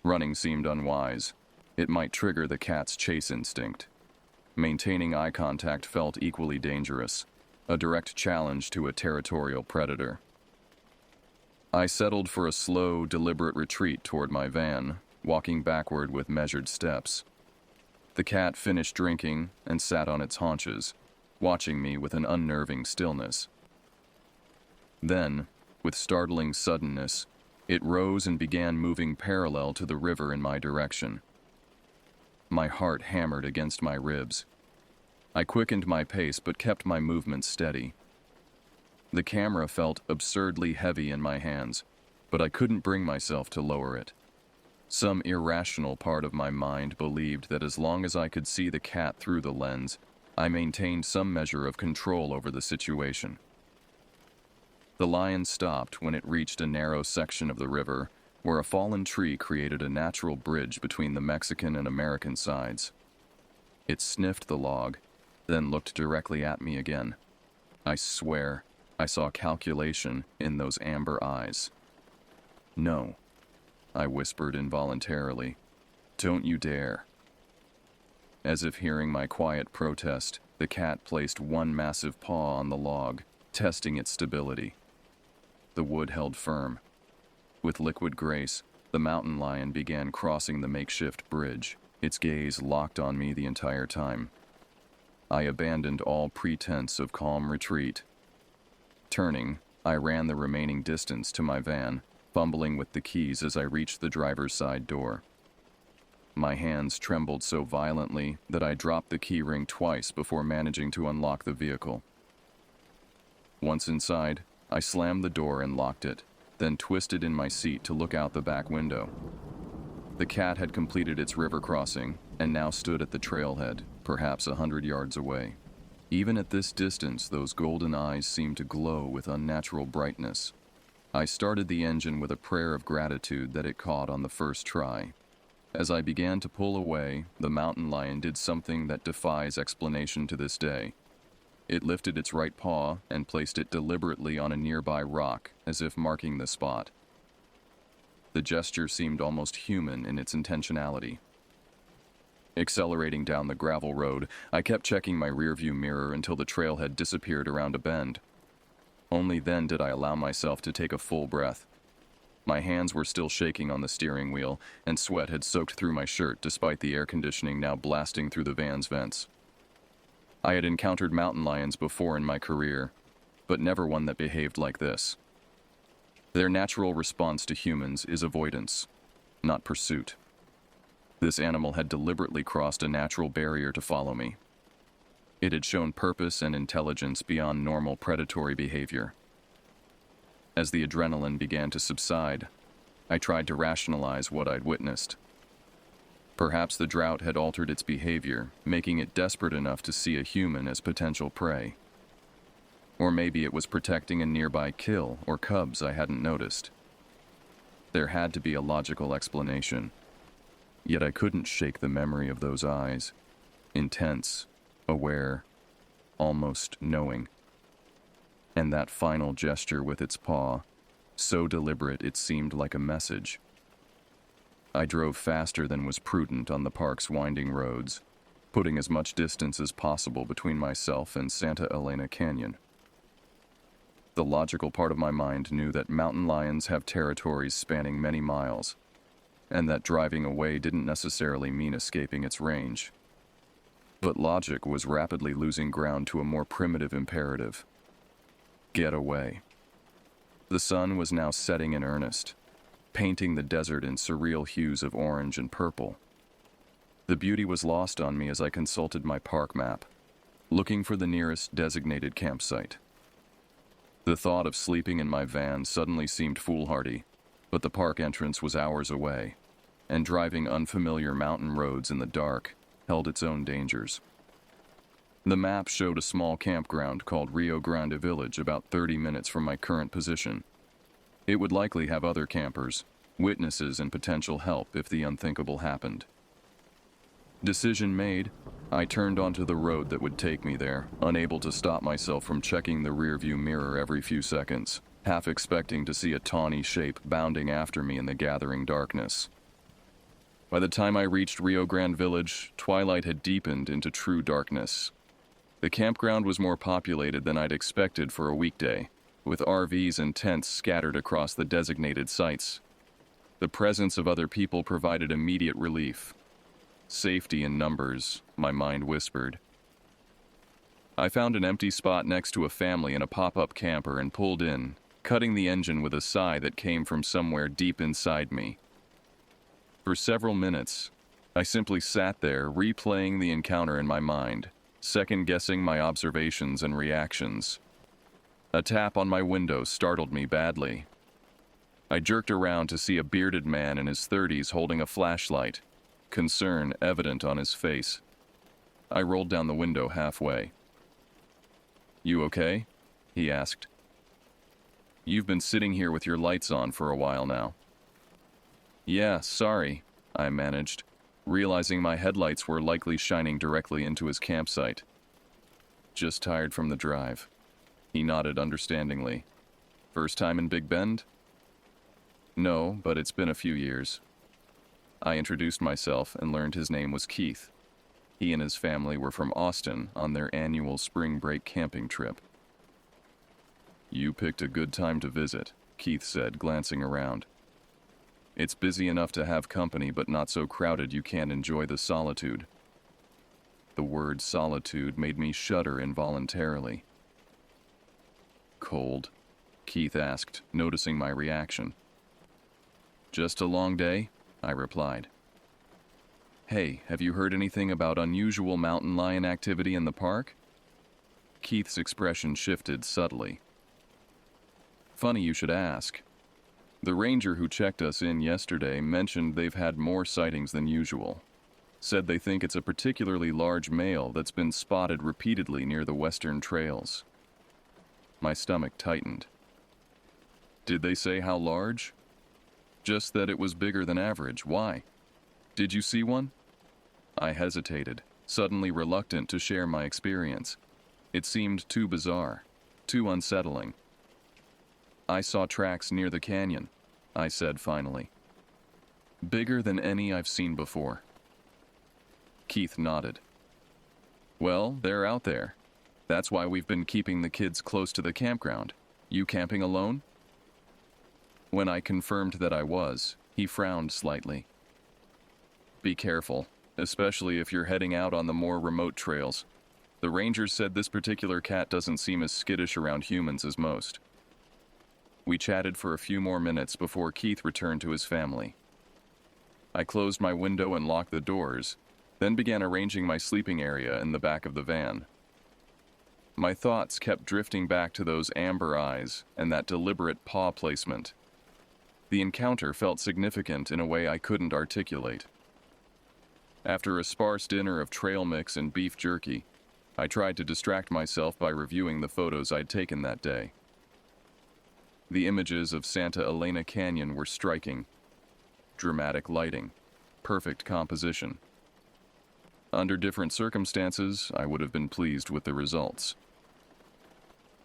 Running seemed unwise. It might trigger the cat's chase instinct. Maintaining eye contact felt equally dangerous, a direct challenge to a territorial predator. I settled for a slow, deliberate retreat toward my van, walking backward with measured steps. The cat finished drinking and sat on its haunches, watching me with an unnerving stillness. Then, with startling suddenness, it rose and began moving parallel to the river in my direction. My heart hammered against my ribs. I quickened my pace but kept my movements steady. The camera felt absurdly heavy in my hands, but I couldn't bring myself to lower it. Some irrational part of my mind believed that as long as I could see the cat through the lens, I maintained some measure of control over the situation. The lion stopped when it reached a narrow section of the river where a fallen tree created a natural bridge between the Mexican and American sides. It sniffed the log, then looked directly at me again. I swear, I saw calculation in those amber eyes. "No," I whispered involuntarily. "Don't you dare." As if hearing my quiet protest, the cat placed one massive paw on the log, testing its stability. The wood held firm. With liquid grace, the mountain lion began crossing the makeshift bridge, its gaze locked on me the entire time. I abandoned all pretense of calm retreat. Turning, I ran the remaining distance to my van, fumbling with the keys as I reached the driver's side door. My hands trembled so violently that I dropped the key ring twice before managing to unlock the vehicle. Once inside, I slammed the door and locked it, then twisted in my seat to look out the back window. The cat had completed its river crossing and now stood at the trailhead, perhaps 100 yards away. Even at this distance, those golden eyes seemed to glow with unnatural brightness. I started the engine with a prayer of gratitude that it caught on the first try. As I began to pull away, the mountain lion did something that defies explanation to this day. It lifted its right paw and placed it deliberately on a nearby rock, as if marking the spot. The gesture seemed almost human in its intentionality. Accelerating down the gravel road, I kept checking my rearview mirror until the trailhead disappeared around a bend. Only then did I allow myself to take a full breath. My hands were still shaking on the steering wheel, and sweat had soaked through my shirt despite the air conditioning now blasting through the van's vents. I had encountered mountain lions before in my career, but never one that behaved like this. Their natural response to humans is avoidance, not pursuit. This animal had deliberately crossed a natural barrier to follow me. It had shown purpose and intelligence beyond normal predatory behavior. As the adrenaline began to subside, I tried to rationalize what I'd witnessed. Perhaps the drought had altered its behavior, making it desperate enough to see a human as potential prey. Or maybe it was protecting a nearby kill or cubs I hadn't noticed. There had to be a logical explanation. Yet I couldn't shake the memory of those eyes. Intense, aware, almost knowing. And that final gesture with its paw, so deliberate it seemed like a message. I drove faster than was prudent on the park's winding roads, putting as much distance as possible between myself and Santa Elena Canyon. The logical part of my mind knew that mountain lions have territories spanning many miles, and that driving away didn't necessarily mean escaping its range. But logic was rapidly losing ground to a more primitive imperative: get away. The sun was now setting in earnest, painting the desert in surreal hues of orange and purple. The beauty was lost on me as I consulted my park map, looking for the nearest designated campsite. The thought of sleeping in my van suddenly seemed foolhardy, but the park entrance was hours away, and driving unfamiliar mountain roads in the dark held its own dangers. The map showed a small campground called Rio Grande Village about 30 minutes from my current position. It would likely have other campers, witnesses, and potential help if the unthinkable happened. Decision made, I turned onto the road that would take me there, unable to stop myself from checking the rearview mirror every few seconds, half expecting to see a tawny shape bounding after me in the gathering darkness. By the time I reached Rio Grande Village, twilight had deepened into true darkness. The campground was more populated than I'd expected for a weekday, with RVs and tents scattered across the designated sites. The presence of other people provided immediate relief. Safety in numbers, my mind whispered. I found an empty spot next to a family in a pop-up camper and pulled in, cutting the engine with a sigh that came from somewhere deep inside me. For several minutes, I simply sat there, replaying the encounter in my mind, second-guessing my observations and reactions. A tap on my window startled me badly. I jerked around to see a bearded man in his 30s holding a flashlight, concern evident on his face. I rolled down the window halfway. "You okay?" he asked. "You've been sitting here with your lights on for a while now." "Yeah, sorry," I managed, realizing my headlights were likely shining directly into his campsite. "Just tired from the drive." He nodded understandingly. "First time in Big Bend?" "No, but it's been a few years." I introduced myself and learned his name was Keith. He and his family were from Austin on their annual spring break camping trip. "You picked a good time to visit," Keith said, glancing around. "It's busy enough to have company, but not so crowded you can't enjoy the solitude." The word solitude made me shudder involuntarily. "Cold?" Keith asked, noticing my reaction. "Just a long day?" I replied. "Hey, have you heard anything about unusual mountain lion activity in the park?" Keith's expression shifted subtly. "Funny you should ask. The ranger who checked us in yesterday mentioned they've had more sightings than usual. Said they think it's a particularly large male that's been spotted repeatedly near the western trails." My stomach tightened. "Did they say how large?" "Just that it was bigger than average. Why? Did you see one?" I hesitated, suddenly reluctant to share my experience. It seemed too bizarre, too unsettling. "I saw tracks near the canyon," I said finally. "Bigger than any I've seen before." Keith nodded. "Well, they're out there. That's why we've been keeping the kids close to the campground. You camping alone?" When I confirmed that I was, he frowned slightly. "Be careful, especially if you're heading out on the more remote trails. The rangers said this particular cat doesn't seem as skittish around humans as most." We chatted for a few more minutes before Keith returned to his family. I closed my window and locked the doors, then began arranging my sleeping area in the back of the van. My thoughts kept drifting back to those amber eyes and that deliberate paw placement. The encounter felt significant in a way I couldn't articulate. After a sparse dinner of trail mix and beef jerky, I tried to distract myself by reviewing the photos I'd taken that day. The images of Santa Elena Canyon were striking. Dramatic lighting, perfect composition. Under different circumstances, I would have been pleased with the results.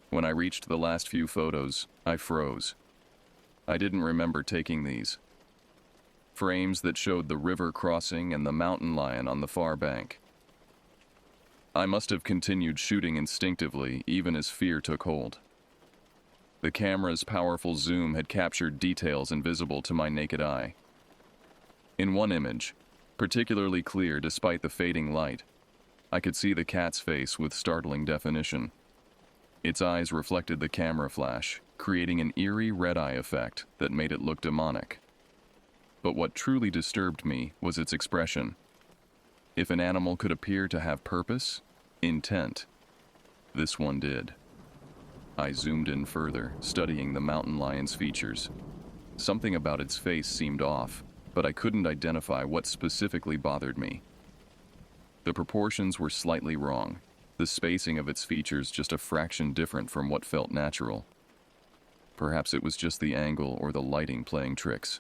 When I reached the last few photos, I froze. I didn't remember taking these. Frames that showed the river crossing and the mountain lion on the far bank. I must have continued shooting instinctively, even as fear took hold. The camera's powerful zoom had captured details invisible to my naked eye. In one image, particularly clear despite the fading light, I could see the cat's face with startling definition. Its eyes reflected the camera flash, creating an eerie red-eye effect that made it look demonic. But what truly disturbed me was its expression. If an animal could appear to have purpose, intent, this one did. I zoomed in further, studying the mountain lion's features. Something about its face seemed off, but I couldn't identify what specifically bothered me. The proportions were slightly wrong, the spacing of its features just a fraction different from what felt natural. Perhaps it was just the angle or the lighting playing tricks.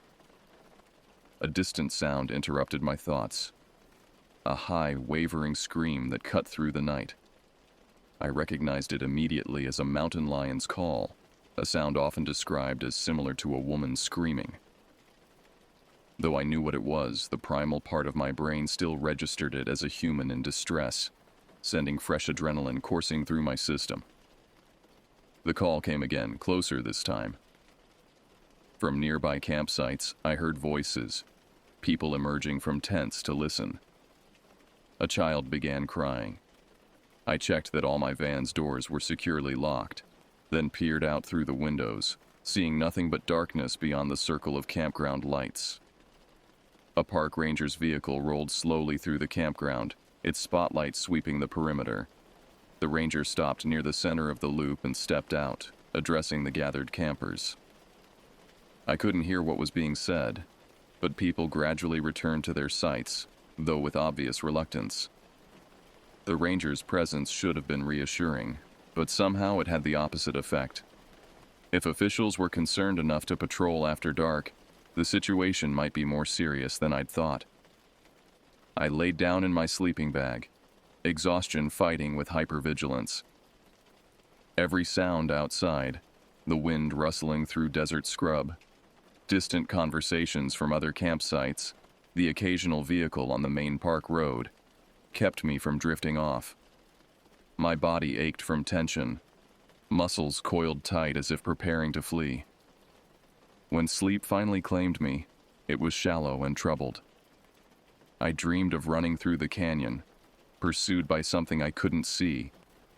A distant sound interrupted my thoughts. A high, wavering scream that cut through the night. I recognized it immediately as a mountain lion's call, a sound often described as similar to a woman screaming. Though I knew what it was, the primal part of my brain still registered it as a human in distress, sending fresh adrenaline coursing through my system. The call came again, closer this time. From nearby campsites, I heard voices, people emerging from tents to listen. A child began crying. I checked that all my van's doors were securely locked, then peered out through the windows, seeing nothing but darkness beyond the circle of campground lights. A park ranger's vehicle rolled slowly through the campground, its spotlight sweeping the perimeter. The ranger stopped near the center of the loop and stepped out, addressing the gathered campers. I couldn't hear what was being said, but people gradually returned to their sites, though with obvious reluctance. The ranger's presence should have been reassuring, but somehow it had the opposite effect. If officials were concerned enough to patrol after dark, the situation might be more serious than I'd thought. I laid down in my sleeping bag, exhaustion fighting with hypervigilance. Every sound outside, the wind rustling through desert scrub, distant conversations from other campsites, the occasional vehicle on the main park road, kept me from drifting off. My body ached from tension, muscles coiled tight as if preparing to flee. When sleep finally claimed me, it was shallow and troubled. I dreamed of running through the canyon, pursued by something I couldn't see,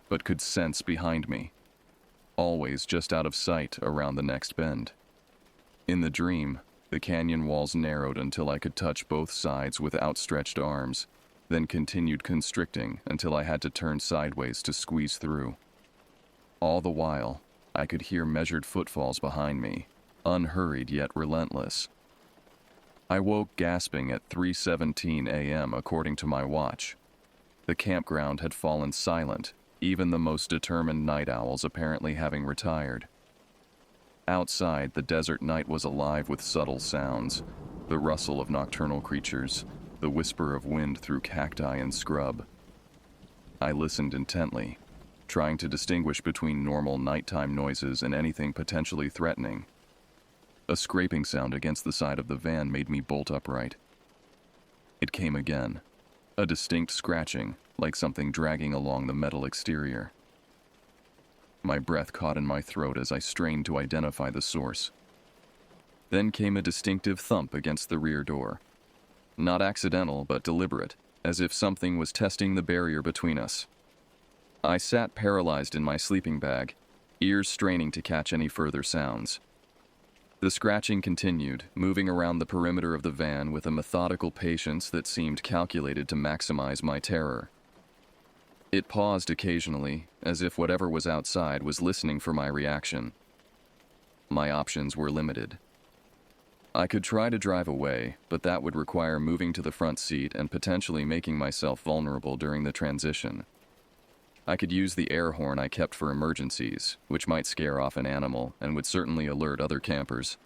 but could sense behind me, always just out of sight around the next bend. In the dream, the canyon walls narrowed until I could touch both sides with outstretched arms, then continued constricting until I had to turn sideways to squeeze through. All the while, I could hear measured footfalls behind me, unhurried yet relentless. I woke gasping at 3:17 a.m. according to my watch. The campground had fallen silent, even the most determined night owls apparently having retired. Outside, the desert night was alive with subtle sounds, the rustle of nocturnal creatures, the whisper of wind through cacti and scrub. I listened intently, trying to distinguish between normal nighttime noises and anything potentially threatening. A scraping sound against the side of the van made me bolt upright. It came again, a distinct scratching, like something dragging along the metal exterior. My breath caught in my throat as I strained to identify the source. Then came a distinctive thump against the rear door. Not accidental, but deliberate, as if something was testing the barrier between us. I sat paralyzed in my sleeping bag, ears straining to catch any further sounds. The scratching continued, moving around the perimeter of the van with a methodical patience that seemed calculated to maximize my terror. It paused occasionally, as if whatever was outside was listening for my reaction. My options were limited. I could try to drive away, but that would require moving to the front seat and potentially making myself vulnerable during the transition. I could use the air horn I kept for emergencies, which might scare off an animal and would certainly alert other campers.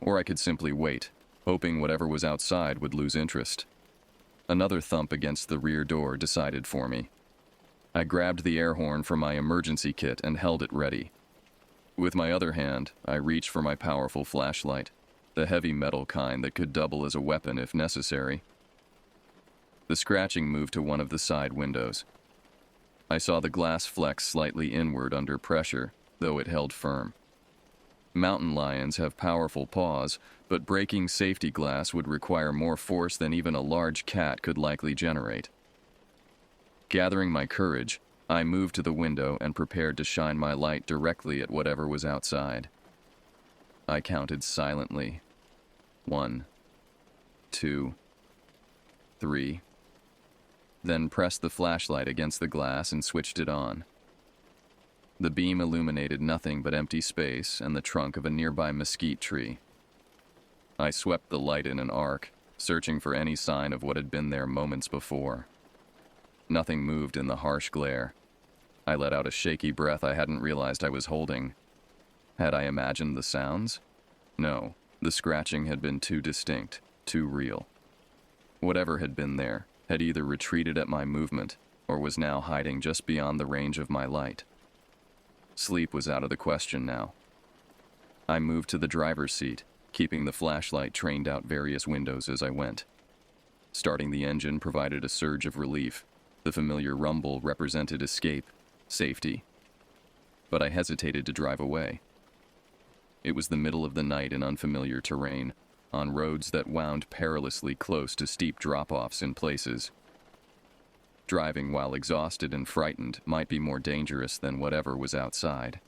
Or I could simply wait, hoping whatever was outside would lose interest. Another thump against the rear door decided for me. I grabbed the air horn from my emergency kit and held it ready. With my other hand, I reached for my powerful flashlight, the heavy metal kind that could double as a weapon if necessary. The scratching moved to one of the side windows. I saw the glass flex slightly inward under pressure, though it held firm. Mountain lions have powerful paws, but breaking safety glass would require more force than even a large cat could likely generate. Gathering my courage, I moved to the window and prepared to shine my light directly at whatever was outside. I counted silently. 1, 2, 3. Then pressed the flashlight against the glass and switched it on. The beam illuminated nothing but empty space and the trunk of a nearby mesquite tree. I swept the light in an arc, searching for any sign of what had been there moments before. Nothing moved in the harsh glare. I let out a shaky breath I hadn't realized I was holding. Had I imagined the sounds? No, the scratching had been too distinct, too real. Whatever had been there had either retreated at my movement or was now hiding just beyond the range of my light. Sleep was out of the question now. I moved to the driver's seat, keeping the flashlight trained out various windows as I went. Starting the engine provided a surge of relief. The familiar rumble represented escape, safety. But I hesitated to drive away. It was the middle of the night in unfamiliar terrain, on roads that wound perilously close to steep drop-offs in places. Driving while exhausted and frightened might be more dangerous than whatever was outside.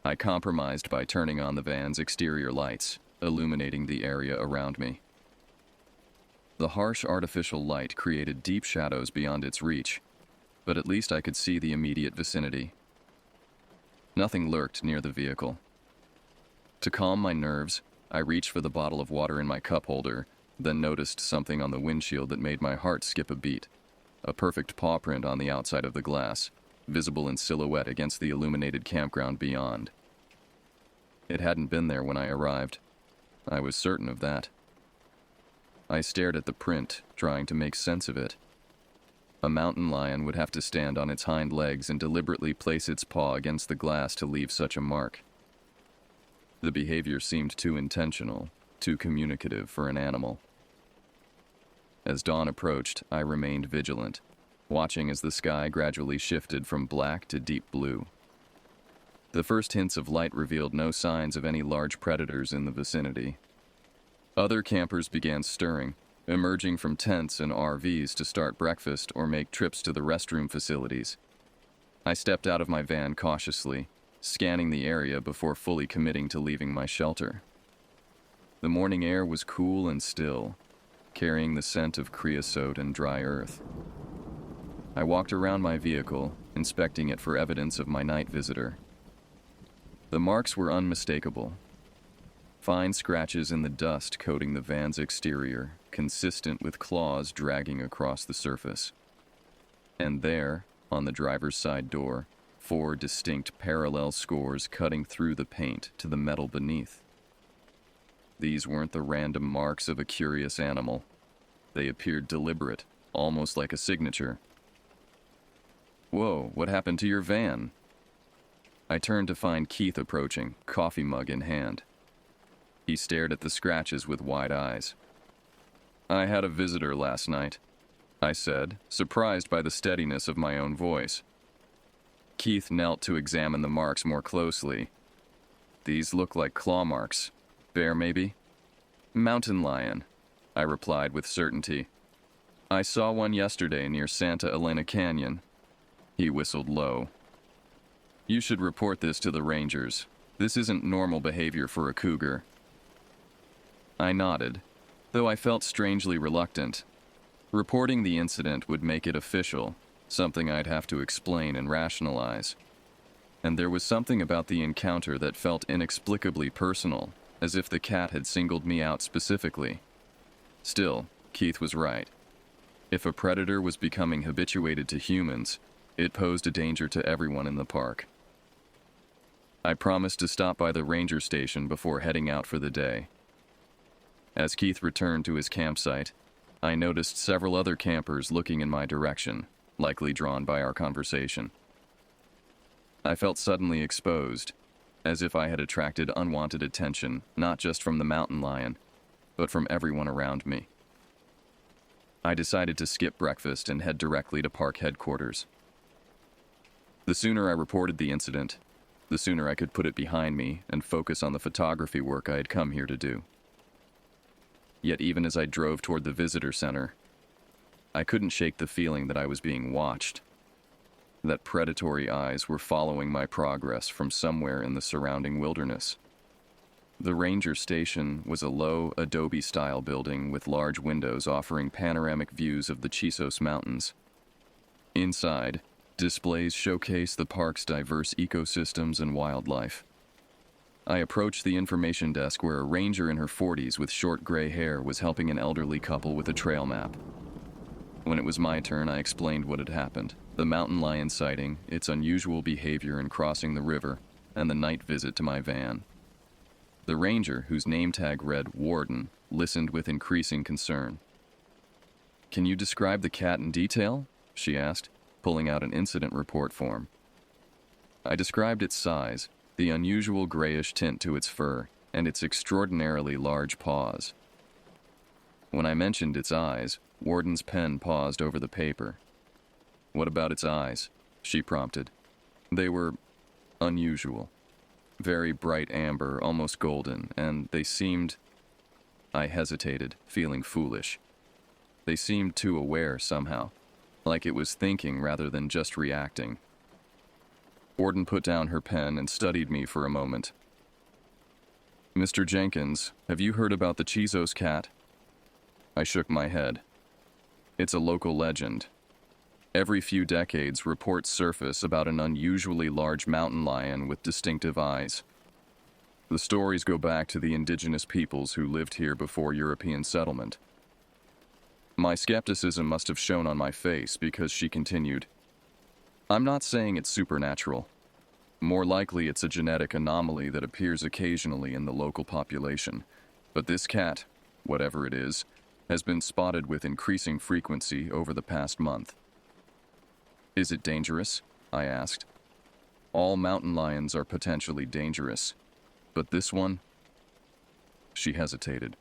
I compromised by turning on the van's exterior lights, illuminating the area around me. The harsh artificial light created deep shadows beyond its reach, but at least I could see the immediate vicinity. Nothing lurked near the vehicle. To calm my nerves, I reached for the bottle of water in my cup holder, then noticed something on the windshield that made my heart skip a beat. A perfect paw print on the outside of the glass, visible in silhouette against the illuminated campground beyond. It hadn't been there when I arrived. I was certain of that. I stared at the print, trying to make sense of it. A mountain lion would have to stand on its hind legs and deliberately place its paw against the glass to leave such a mark. The behavior seemed too intentional, too communicative for an animal. As dawn approached, I remained vigilant, watching as the sky gradually shifted from black to deep blue. The first hints of light revealed no signs of any large predators in the vicinity. Other campers began stirring, emerging from tents and RVs to start breakfast or make trips to the restroom facilities. I stepped out of my van cautiously, scanning the area before fully committing to leaving my shelter. The morning air was cool and still, carrying the scent of creosote and dry earth. I walked around my vehicle, inspecting it for evidence of my night visitor. The marks were unmistakable. Fine scratches in the dust coating the van's exterior, consistent with claws dragging across the surface. And there, on the driver's side door, 4 distinct parallel scores cutting through the paint to the metal beneath. These weren't the random marks of a curious animal. They appeared deliberate, almost like a signature. "Whoa, what happened to your van?" I turned to find Keith approaching, coffee mug in hand. He stared at the scratches with wide eyes. "I had a visitor last night," I said, surprised by the steadiness of my own voice. Keith knelt to examine the marks more closely. "These look like claw marks. Bear, maybe?" "Mountain lion," I replied with certainty. "I saw one yesterday near Santa Elena Canyon." He whistled low. "You should report this to the rangers. This isn't normal behavior for a cougar." I nodded, though I felt strangely reluctant. Reporting the incident would make it official, something I'd have to explain and rationalize. And there was something about the encounter that felt inexplicably personal, as if the cat had singled me out specifically. Still, Keith was right. If a predator was becoming habituated to humans, it posed a danger to everyone in the park. I promised to stop by the ranger station before heading out for the day. As Keith returned to his campsite, I noticed several other campers looking in my direction, likely drawn by our conversation. I felt suddenly exposed, as if I had attracted unwanted attention, not just from the mountain lion, but from everyone around me. I decided to skip breakfast and head directly to park headquarters. The sooner I reported the incident, The sooner I could put it behind me and focus on the photography work I had come here to do. Yet even as I drove toward the visitor center, I couldn't shake the feeling that I was being watched, that predatory eyes were following my progress from somewhere in the surrounding wilderness. The ranger station was a low, adobe-style building with large windows offering panoramic views of the Chisos Mountains. Inside, displays showcase the park's diverse ecosystems and wildlife. I approached the information desk where a ranger in her 40s with short gray hair was helping an elderly couple with a trail map. When it was my turn, I explained what had happened: the mountain lion sighting, its unusual behavior in crossing the river, and the night visit to my van. The ranger, whose name tag read Warden, listened with increasing concern. "Can you describe the cat in detail?" she asked, pulling out an incident report form. I described its size, the unusual grayish tint to its fur, and its extraordinarily large paws. When I mentioned its eyes, Warden's pen paused over the paper. "What about its eyes?" she prompted. "They were unusual. Very bright amber, almost golden, and they seemed..." I hesitated, feeling foolish. They seemed too aware somehow, like it was thinking rather than just reacting. Warden put down her pen and studied me for a moment. "Mr. Jenkins, have you heard about the Chisos cat?" I shook my head. "It's a local legend. Every few decades, reports surface about an unusually large mountain lion with distinctive eyes. The stories go back to the indigenous peoples who lived here before European settlement." My skepticism must have shown on my face because she continued, "I'm not saying it's supernatural. More likely it's a genetic anomaly that appears occasionally in the local population. But this cat, whatever it is, has been spotted with increasing frequency over the past month." "Is it dangerous?" I asked. "All mountain lions are potentially dangerous, but this one..." She hesitated.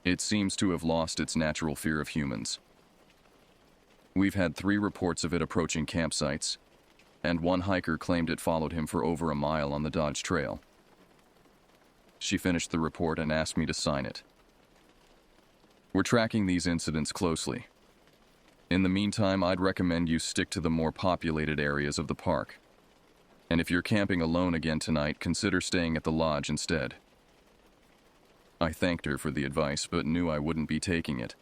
"It seems to have lost its natural fear of humans. We've had 3 reports of it approaching campsites, and one hiker claimed it followed him for over a mile on the Dodge Trail." She finished the report and asked me to sign it. "We're tracking these incidents closely. In the meantime, I'd recommend you stick to the more populated areas of the park. And if you're camping alone again tonight, consider staying at the lodge instead." I thanked her for the advice, but knew I wouldn't be taking it.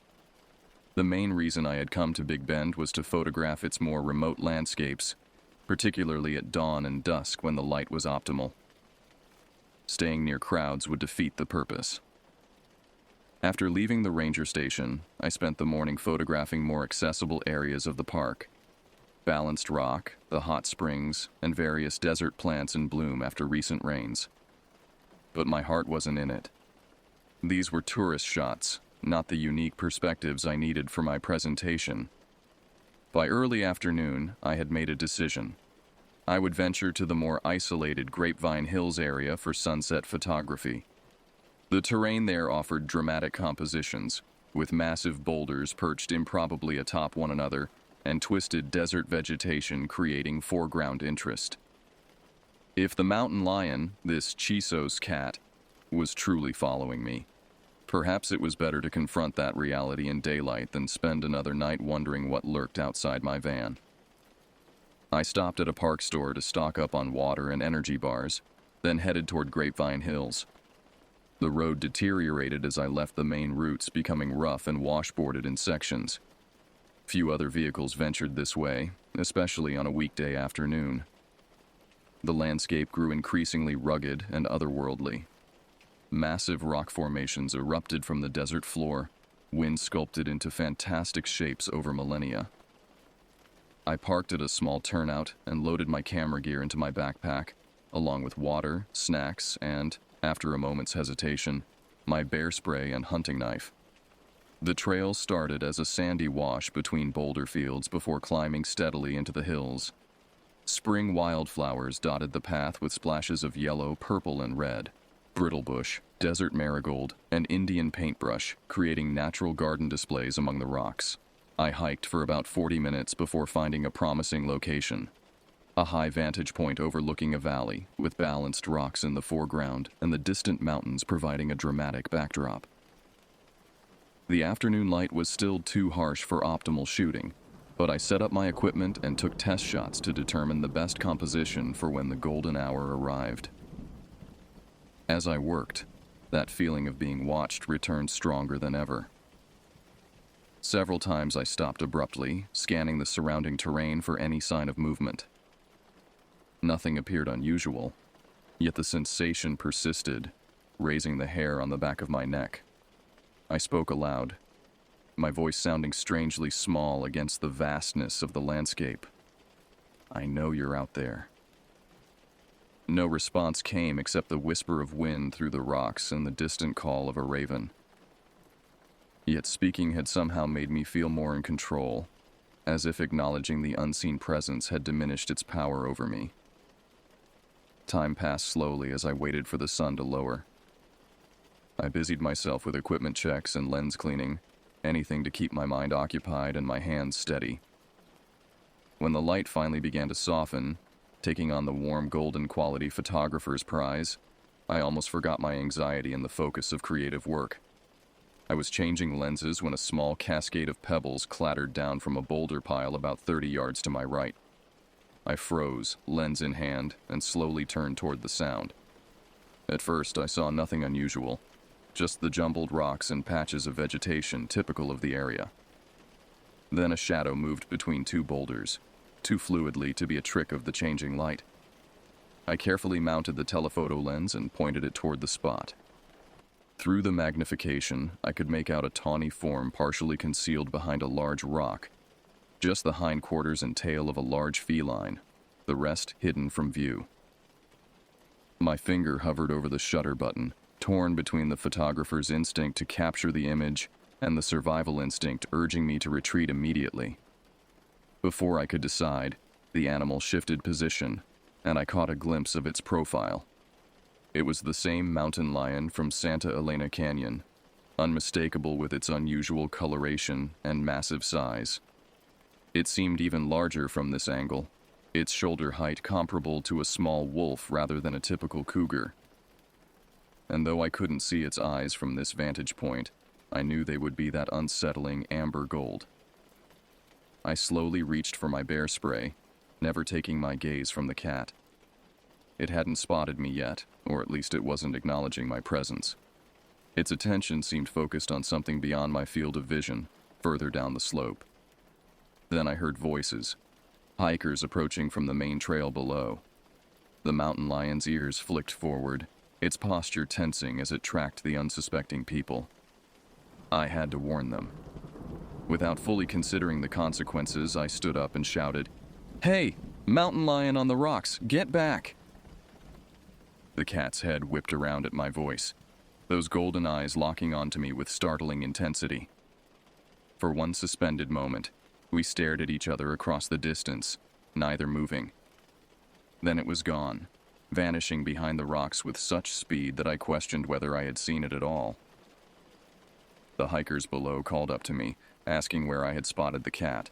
The main reason I had come to Big Bend was to photograph its more remote landscapes, particularly at dawn and dusk when the light was optimal. Staying near crowds would defeat the purpose. After leaving the ranger station, I spent the morning photographing more accessible areas of the park: balanced rock, the hot springs, and various desert plants in bloom after recent rains. But my heart wasn't in it. These were tourist shots, not the unique perspectives I needed for my presentation. By early afternoon, I had made a decision. I would venture to the more isolated Grapevine Hills area for sunset photography. The terrain there offered dramatic compositions, with massive boulders perched improbably atop one another and twisted desert vegetation creating foreground interest. If the mountain lion, this Chisos cat, was truly following me, perhaps it was better to confront that reality in daylight than spend another night wondering what lurked outside my van. I stopped at a park store to stock up on water and energy bars, then headed toward Grapevine Hills. The road deteriorated as I left the main routes, becoming rough and washboarded in sections. Few other vehicles ventured this way, especially on a weekday afternoon. The landscape grew increasingly rugged and otherworldly. Massive rock formations erupted from the desert floor, wind sculpted into fantastic shapes over millennia. I parked at a small turnout and loaded my camera gear into my backpack, along with water, snacks, and, after a moment's hesitation, my bear spray and hunting knife. The trail started as a sandy wash between boulder fields before climbing steadily into the hills. Spring wildflowers dotted the path with splashes of yellow, purple, and red. Brittlebush, desert marigold, and Indian paintbrush, creating natural garden displays among the rocks. I hiked for about 40 minutes before finding a promising location. A high vantage point overlooking a valley, with balanced rocks in the foreground and the distant mountains providing a dramatic backdrop. The afternoon light was still too harsh for optimal shooting, but I set up my equipment and took test shots to determine the best composition for when the golden hour arrived. As I worked, that feeling of being watched returned stronger than ever. Several times I stopped abruptly, scanning the surrounding terrain for any sign of movement. Nothing appeared unusual, yet the sensation persisted, raising the hair on the back of my neck. I spoke aloud, my voice sounding strangely small against the vastness of the landscape. "I know you're out there." No response came except the whisper of wind through the rocks and the distant call of a raven. Yet speaking had somehow made me feel more in control, as if acknowledging the unseen presence had diminished its power over me. Time passed slowly as I waited for the sun to lower. I busied myself with equipment checks and lens cleaning, anything to keep my mind occupied and my hands steady. When the light finally began to soften, taking on the warm golden quality photographer's prize, I almost forgot my anxiety in the focus of creative work. I was changing lenses when a small cascade of pebbles clattered down from a boulder pile about 30 yards to my right. I froze, lens in hand, and slowly turned toward the sound. At first, I saw nothing unusual, just the jumbled rocks and patches of vegetation typical of the area. Then a shadow moved between two boulders, too fluidly to be a trick of the changing light. I carefully mounted the telephoto lens and pointed it toward the spot. Through the magnification, I could make out a tawny form partially concealed behind a large rock, just the hindquarters and tail of a large feline, the rest hidden from view. My finger hovered over the shutter button, torn between the photographer's instinct to capture the image and the survival instinct urging me to retreat immediately. Before I could decide, the animal shifted position, and I caught a glimpse of its profile. It was the same mountain lion from Santa Elena Canyon, unmistakable with its unusual coloration and massive size. It seemed even larger from this angle, its shoulder height comparable to a small wolf rather than a typical cougar. And though I couldn't see its eyes from this vantage point, I knew they would be that unsettling amber gold. I slowly reached for my bear spray, never taking my gaze from the cat. It hadn't spotted me yet, or at least it wasn't acknowledging my presence. Its attention seemed focused on something beyond my field of vision, further down the slope. Then I heard voices, hikers approaching from the main trail below. The mountain lion's ears flicked forward, its posture tensing as it tracked the unsuspecting people. I had to warn them. Without fully considering the consequences, I stood up and shouted, "Hey, mountain lion on the rocks, get back!" The cat's head whipped around at my voice, those golden eyes locking onto me with startling intensity. For one suspended moment, we stared at each other across the distance, neither moving. Then it was gone, vanishing behind the rocks with such speed that I questioned whether I had seen it at all. The hikers below called up to me, asking where I had spotted the cat.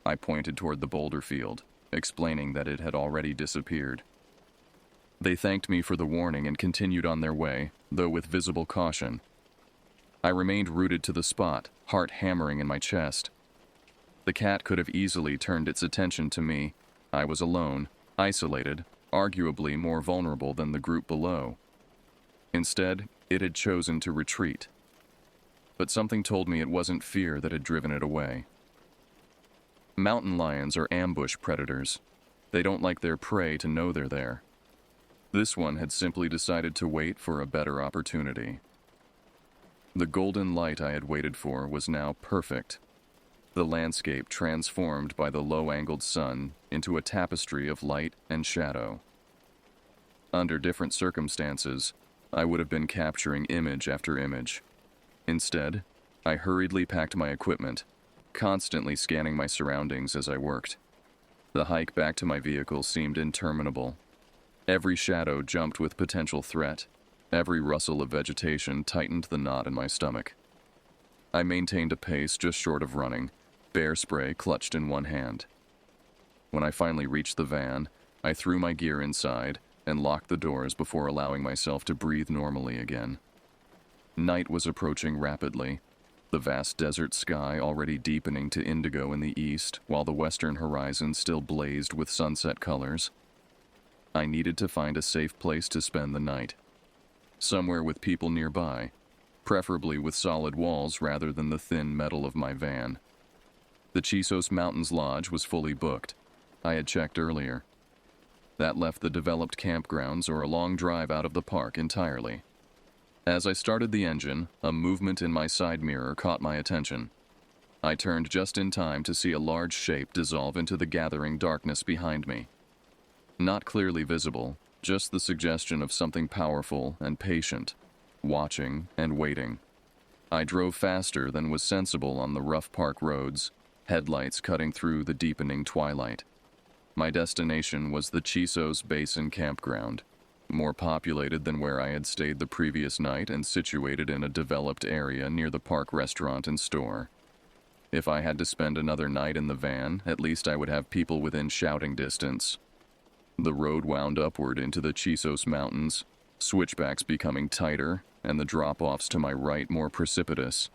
I pointed toward the boulder field, explaining that it had already disappeared. They thanked me for the warning and continued on their way, though with visible caution. I remained rooted to the spot, heart hammering in my chest. The cat could have easily turned its attention to me. I was alone, isolated, arguably more vulnerable than the group below. Instead, it had chosen to retreat. But something told me it wasn't fear that had driven it away. Mountain lions are ambush predators. They don't like their prey to know they're there. This one had simply decided to wait for a better opportunity. The golden light I had waited for was now perfect. The landscape transformed by the low-angled sun into a tapestry of light and shadow. Under different circumstances, I would have been capturing image after image. Instead, I hurriedly packed my equipment, constantly scanning my surroundings as I worked. The hike back to my vehicle seemed interminable. Every shadow jumped with potential threat. Every rustle of vegetation tightened the knot in my stomach. I maintained a pace just short of running, bear spray clutched in one hand. When I finally reached the van, I threw my gear inside and locked the doors before allowing myself to breathe normally again. Night was approaching rapidly, the vast desert sky already deepening to indigo in the east, while the western horizon still blazed with sunset colors. I needed to find a safe place to spend the night. Somewhere with people nearby, preferably with solid walls rather than the thin metal of my van. The Chisos Mountains Lodge was fully booked. I had checked earlier. That left the developed campgrounds or a long drive out of the park entirely. As I started the engine, a movement in my side mirror caught my attention. I turned just in time to see a large shape dissolve into the gathering darkness behind me. Not clearly visible, just the suggestion of something powerful and patient, watching and waiting. I drove faster than was sensible on the rough park roads, headlights cutting through the deepening twilight. My destination was the Chisos Basin Campground, more populated than where I had stayed the previous night and situated in a developed area near the park restaurant and store. If I had to spend another night in the van, at least I would have people within shouting distance. The road wound upward into the Chisos Mountains, switchbacks becoming tighter and the drop-offs to my right more precipitous.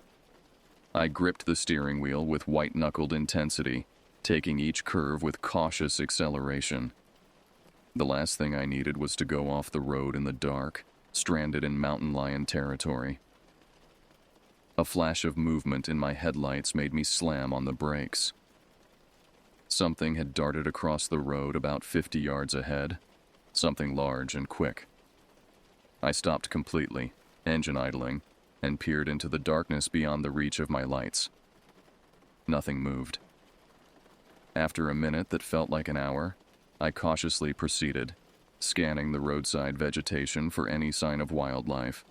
I gripped the steering wheel with white-knuckled intensity, taking each curve with cautious acceleration. The last thing I needed was to go off the road in the dark, stranded in mountain lion territory. A flash of movement in my headlights made me slam on the brakes. Something had darted across the road about 50 yards ahead, something large and quick. I stopped completely, engine idling, and peered into the darkness beyond the reach of my lights. Nothing moved. After a minute that felt like an hour, I cautiously proceeded, scanning the roadside vegetation for any sign of wildlife.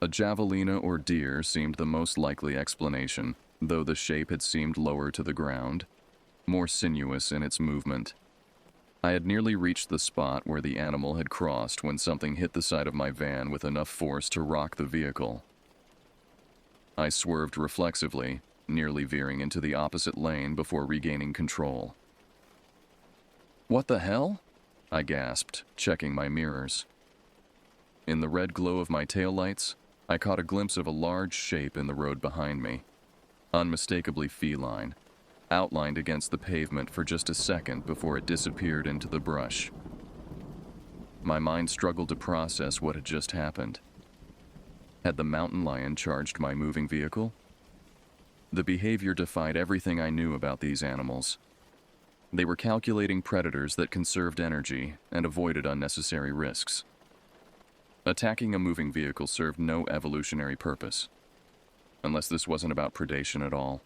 A javelina or deer seemed the most likely explanation, though the shape had seemed lower to the ground, more sinuous in its movement. I had nearly reached the spot where the animal had crossed when something hit the side of my van with enough force to rock the vehicle. I swerved reflexively, nearly veering into the opposite lane before regaining control. "What the hell?" I gasped, checking my mirrors. In the red glow of my taillights, I caught a glimpse of a large shape in the road behind me, unmistakably feline, outlined against the pavement for just a second before it disappeared into the brush. My mind struggled to process what had just happened. Had the mountain lion charged my moving vehicle? The behavior defied everything I knew about these animals. They were calculating predators that conserved energy and avoided unnecessary risks. Attacking a moving vehicle served no evolutionary purpose, unless this wasn't about predation at all.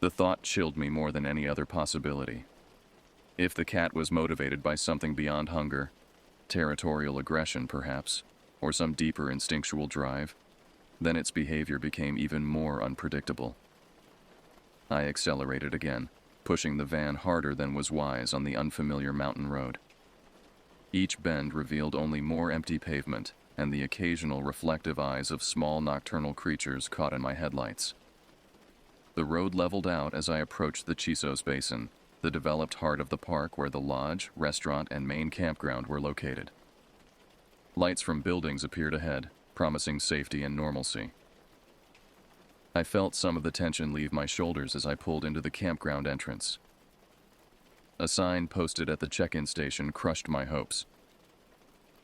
The thought chilled me more than any other possibility. If the cat was motivated by something beyond hunger, territorial aggression perhaps, or some deeper instinctual drive, then its behavior became even more unpredictable. I accelerated again, pushing the van harder than was wise on the unfamiliar mountain road. Each bend revealed only more empty pavement and the occasional reflective eyes of small nocturnal creatures caught in my headlights. The road leveled out as I approached the Chisos Basin, the developed heart of the park where the lodge, restaurant, and main campground were located. Lights from buildings appeared ahead, promising safety and normalcy. I felt some of the tension leave my shoulders as I pulled into the campground entrance. A sign posted at the check-in station crushed my hopes.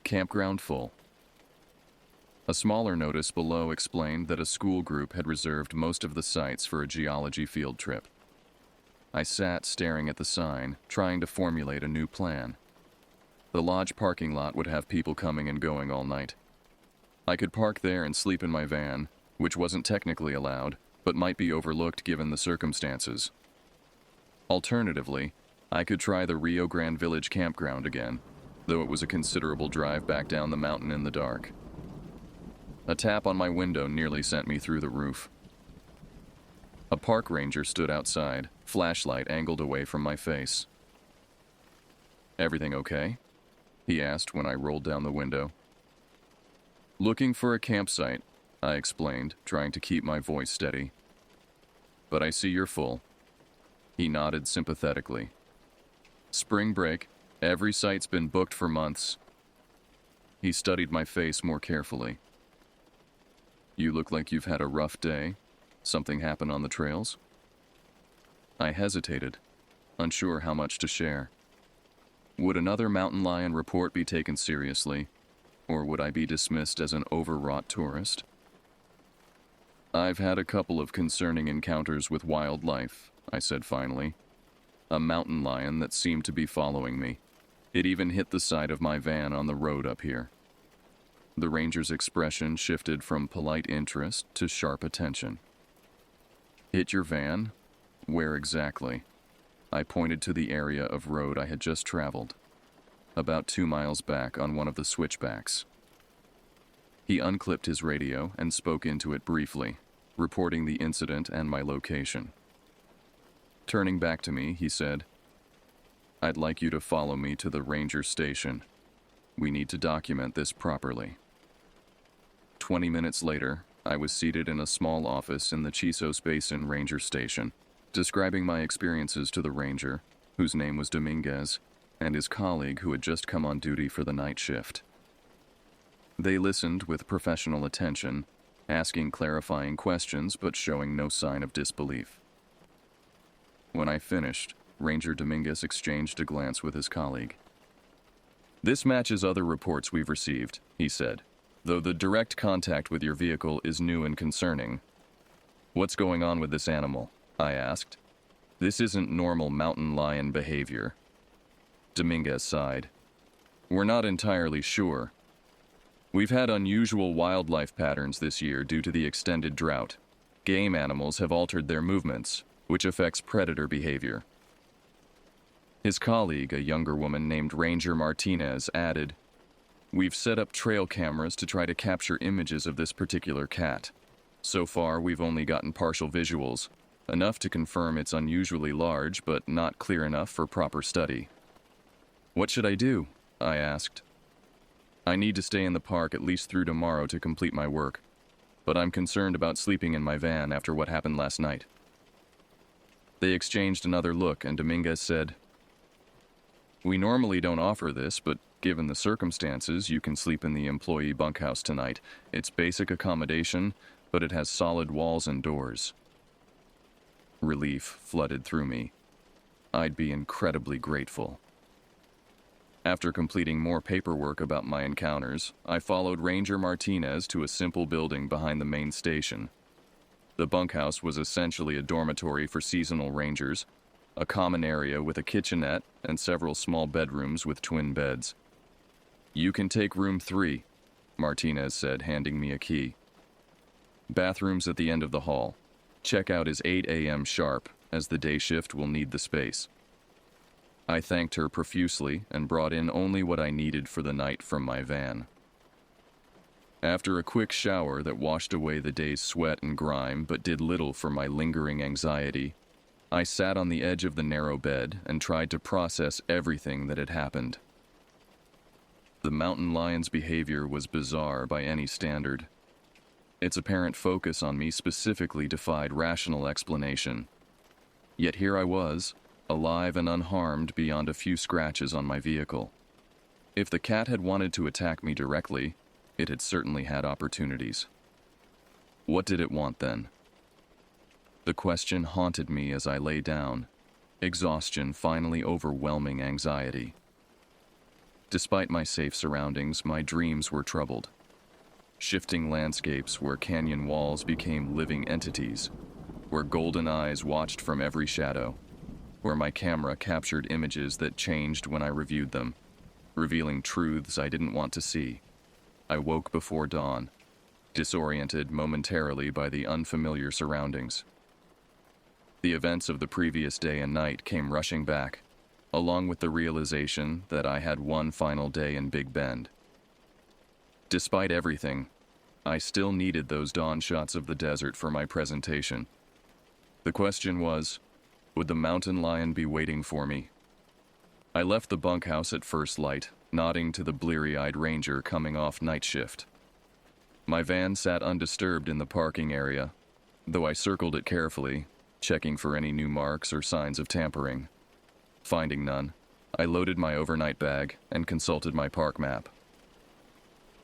Campground full. A smaller notice below explained that a school group had reserved most of the sites for a geology field trip. I sat staring at the sign, trying to formulate a new plan. The lodge parking lot would have people coming and going all night. I could park there and sleep in my van, which wasn't technically allowed, but might be overlooked given the circumstances. Alternatively, I could try the Rio Grande Village campground again, though it was a considerable drive back down the mountain in the dark. A tap on my window nearly sent me through the roof. A park ranger stood outside, flashlight angled away from my face. "Everything okay?" he asked when I rolled down the window. "Looking for a campsite," I explained, trying to keep my voice steady. "But I see you're full." He nodded sympathetically, Spring break. Every site's been booked for months. He studied my face more carefully. You look like you've had a rough day. Something happened on the trails? I hesitated, unsure how much to share. Would another mountain lion report be taken seriously, or would I be dismissed as an overwrought tourist? I've had a couple of concerning encounters with wildlife, I said finally. A mountain lion that seemed to be following me. It even hit the side of my van on the road up here. The ranger's expression shifted from polite interest to sharp attention. Hit your van? Where exactly? I pointed to the area of road I had just traveled, about 2 miles back on one of the switchbacks. He unclipped his radio and spoke into it briefly, reporting the incident and my location. Turning back to me, he said, "I'd like you to follow me to the ranger station. We need to document this properly." 20 minutes later, I was seated in a small office in the Chisos Basin Ranger Station, describing my experiences to the ranger, whose name was Dominguez, and his colleague who had just come on duty for the night shift. They listened with professional attention, asking clarifying questions but showing no sign of disbelief. When I finished, Ranger Dominguez exchanged a glance with his colleague. "This matches other reports we've received," he said, "though the direct contact with your vehicle is new and concerning." "What's going on with this animal?" I asked. "This isn't normal mountain lion behavior." Dominguez sighed. "We're not entirely sure. We've had unusual wildlife patterns this year due to the extended drought. Game animals have altered their movements, which affects predator behavior." His colleague, a younger woman named Ranger Martinez, added, "We've set up trail cameras to try to capture images of this particular cat. So far, we've only gotten partial visuals, enough to confirm it's unusually large, but not clear enough for proper study." "What should I do?" I asked. "I need to stay in the park at least through tomorrow to complete my work, but I'm concerned about sleeping in my van after what happened last night." They exchanged another look, and Dominguez said, "We normally don't offer this, but given the circumstances, you can sleep in the employee bunkhouse tonight. It's basic accommodation, but it has solid walls and doors." Relief flooded through me. I'd be incredibly grateful. After completing more paperwork about my encounters, I followed Ranger Martinez to a simple building behind the main station. The bunkhouse was essentially a dormitory for seasonal rangers, a common area with a kitchenette and several small bedrooms with twin beds. "You can take room 3, Martinez said, handing me a key. "Bathrooms at the end of the hall. Checkout is 8 a.m. sharp, as the day shift will need the space." I thanked her profusely and brought in only what I needed for the night from my van. After a quick shower that washed away the day's sweat and grime but did little for my lingering anxiety, I sat on the edge of the narrow bed and tried to process everything that had happened. The mountain lion's behavior was bizarre by any standard. Its apparent focus on me specifically defied rational explanation. Yet here I was, alive and unharmed beyond a few scratches on my vehicle. If the cat had wanted to attack me directly, it had certainly had opportunities. What did it want then? The question haunted me as I lay down, exhaustion finally overwhelming anxiety. Despite my safe surroundings, my dreams were troubled. Shifting landscapes where canyon walls became living entities, where golden eyes watched from every shadow, where my camera captured images that changed when I reviewed them, revealing truths I didn't want to see. I woke before dawn, disoriented momentarily by the unfamiliar surroundings. The events of the previous day and night came rushing back, along with the realization that I had one final day in Big Bend. Despite everything, I still needed those dawn shots of the desert for my presentation. The question was, would the mountain lion be waiting for me? I left the bunkhouse at first light, nodding to the bleary-eyed ranger coming off night shift. My van sat undisturbed in the parking area, though I circled it carefully, checking for any new marks or signs of tampering. Finding none, I loaded my overnight bag and consulted my park map.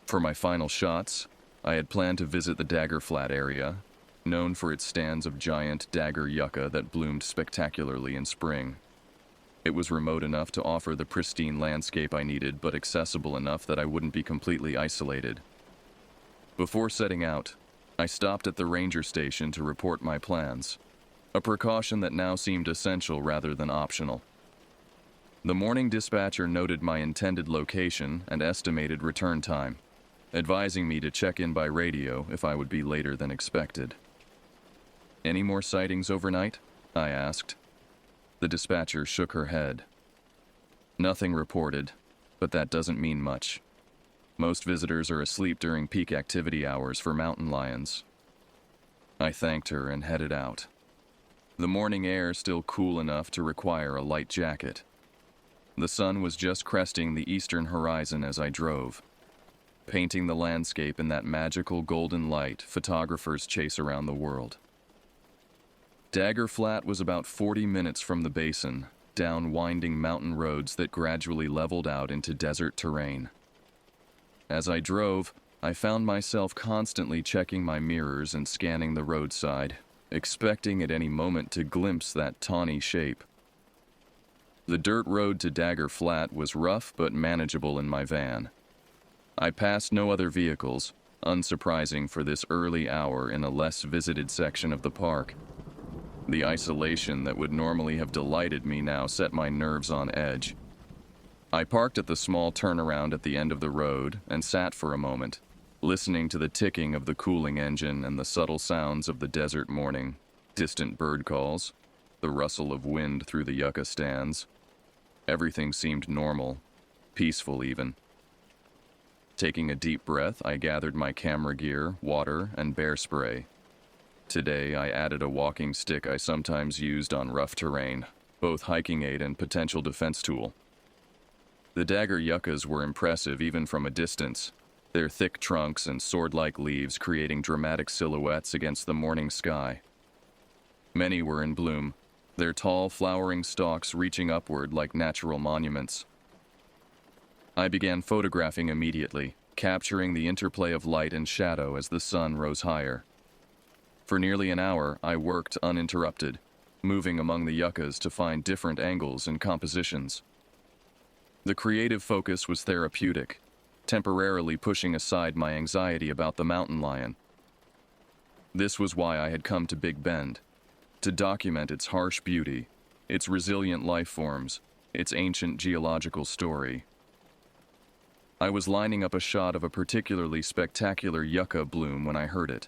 For my final shots, I had planned to visit the Dagger Flat area, known for its stands of giant dagger yucca that bloomed spectacularly in spring. It was remote enough to offer the pristine landscape I needed, but accessible enough that I wouldn't be completely isolated. Before setting out, I stopped at the ranger station to report my plans, a precaution that now seemed essential rather than optional. The morning dispatcher noted my intended location and estimated return time, advising me to check in by radio if I would be later than expected. "Any more sightings overnight?" I asked. The dispatcher shook her head. "Nothing reported, but that doesn't mean much. Most visitors are asleep during peak activity hours for mountain lions." I thanked her and headed out. The morning air still cool enough to require a light jacket. The sun was just cresting the eastern horizon as I drove, painting the landscape in that magical golden light photographers chase around the world. Dagger Flat was about 40 minutes from the basin, down winding mountain roads that gradually leveled out into desert terrain. As I drove, I found myself constantly checking my mirrors and scanning the roadside, expecting at any moment to glimpse that tawny shape. The dirt road to Dagger Flat was rough but manageable in my van. I passed no other vehicles, unsurprising for this early hour in a less visited section of the park. The isolation that would normally have delighted me now set my nerves on edge. I parked at the small turnaround at the end of the road and sat for a moment, listening to the ticking of the cooling engine and the subtle sounds of the desert morning, distant bird calls, the rustle of wind through the yucca stands. Everything seemed normal, peaceful even. Taking a deep breath, I gathered my camera gear, water, and bear spray. Today, I added a walking stick I sometimes used on rough terrain, both hiking aid and potential defense tool. The dagger yuccas were impressive even from a distance, their thick trunks and sword-like leaves creating dramatic silhouettes against the morning sky. Many were in bloom, their tall, flowering stalks reaching upward like natural monuments. I began photographing immediately, capturing the interplay of light and shadow as the sun rose higher. For nearly an hour, I worked uninterrupted, moving among the yuccas to find different angles and compositions. The creative focus was therapeutic, temporarily pushing aside my anxiety about the mountain lion. This was why I had come to Big Bend, to document its harsh beauty, its resilient life forms, its ancient geological story. I was lining up a shot of a particularly spectacular yucca bloom when I heard it.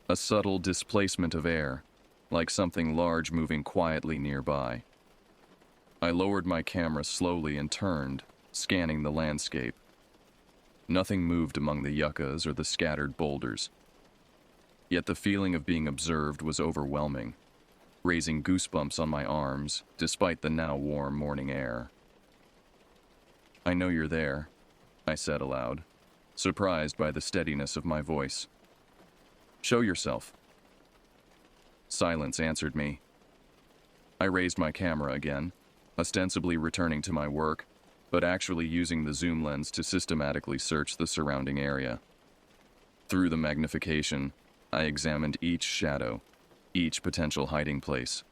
A subtle displacement of air, like something large moving quietly nearby. I lowered my camera slowly and turned, scanning the landscape. Nothing moved among the yuccas or the scattered boulders. Yet the feeling of being observed was overwhelming, raising goosebumps on my arms, despite the now warm morning air. "I know you're there," I said aloud, surprised by the steadiness of my voice. "Show yourself." Silence answered me. I raised my camera again, ostensibly returning to my work, but actually using the zoom lens to systematically search the surrounding area. Through the magnification, I examined each shadow, each potential hiding place.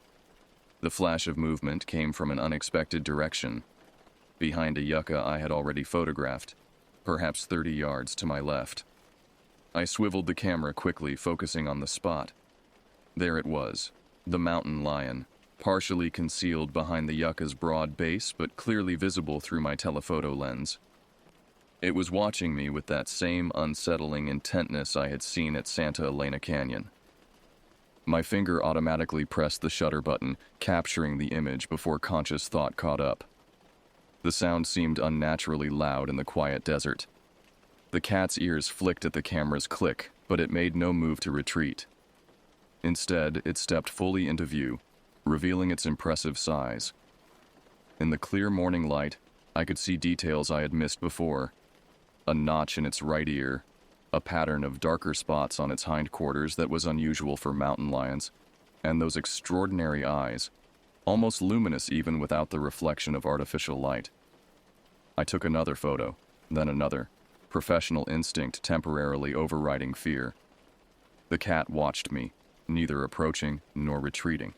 The flash of movement came from an unexpected direction, behind a yucca I had already photographed, perhaps 30 yards to my left. I swiveled the camera quickly, focusing on the spot. There it was, the mountain lion, partially concealed behind the yucca's broad base but clearly visible through my telephoto lens. It was watching me with that same unsettling intentness I had seen at Santa Elena Canyon. My finger automatically pressed the shutter button, capturing the image before conscious thought caught up. The sound seemed unnaturally loud in the quiet desert. The cat's ears flicked at the camera's click, but it made no move to retreat. Instead, it stepped fully into view, revealing its impressive size. In the clear morning light, I could see details I had missed before. A notch in its right ear, a pattern of darker spots on its hindquarters that was unusual for mountain lions, and those extraordinary eyes, almost luminous even without the reflection of artificial light. I took another photo, then another, professional instinct temporarily overriding fear. The cat watched me, neither approaching nor retreating.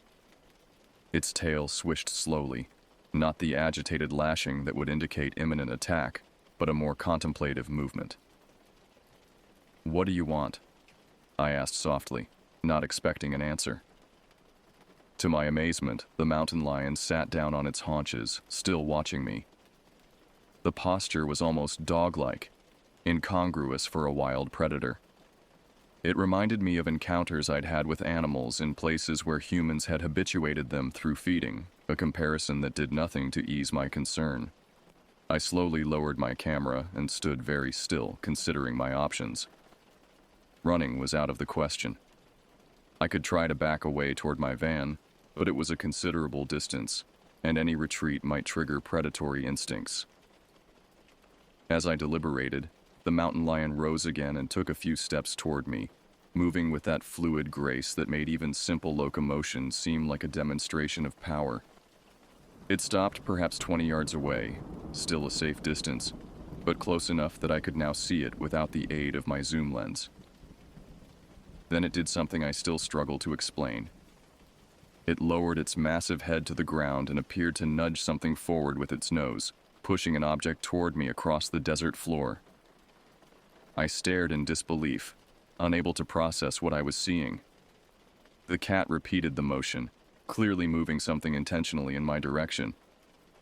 Its tail swished slowly, not the agitated lashing that would indicate imminent attack, but a more contemplative movement. "What do you want?" I asked softly, not expecting an answer. To my amazement, the mountain lion sat down on its haunches, still watching me. The posture was almost dog-like, incongruous for a wild predator. It reminded me of encounters I'd had with animals in places where humans had habituated them through feeding, a comparison that did nothing to ease my concern. I slowly lowered my camera and stood very still, considering my options. Running was out of the question. I could try to back away toward my van, but it was a considerable distance, and any retreat might trigger predatory instincts. As I deliberated, the mountain lion rose again and took a few steps toward me, moving with that fluid grace that made even simple locomotion seem like a demonstration of power. It stopped perhaps 20 yards away, still a safe distance, but close enough that I could now see it without the aid of my zoom lens. Then it did something I still struggle to explain. It lowered its massive head to the ground and appeared to nudge something forward with its nose, pushing an object toward me across the desert floor. I stared in disbelief, unable to process what I was seeing. The cat repeated the motion, clearly moving something intentionally in my direction,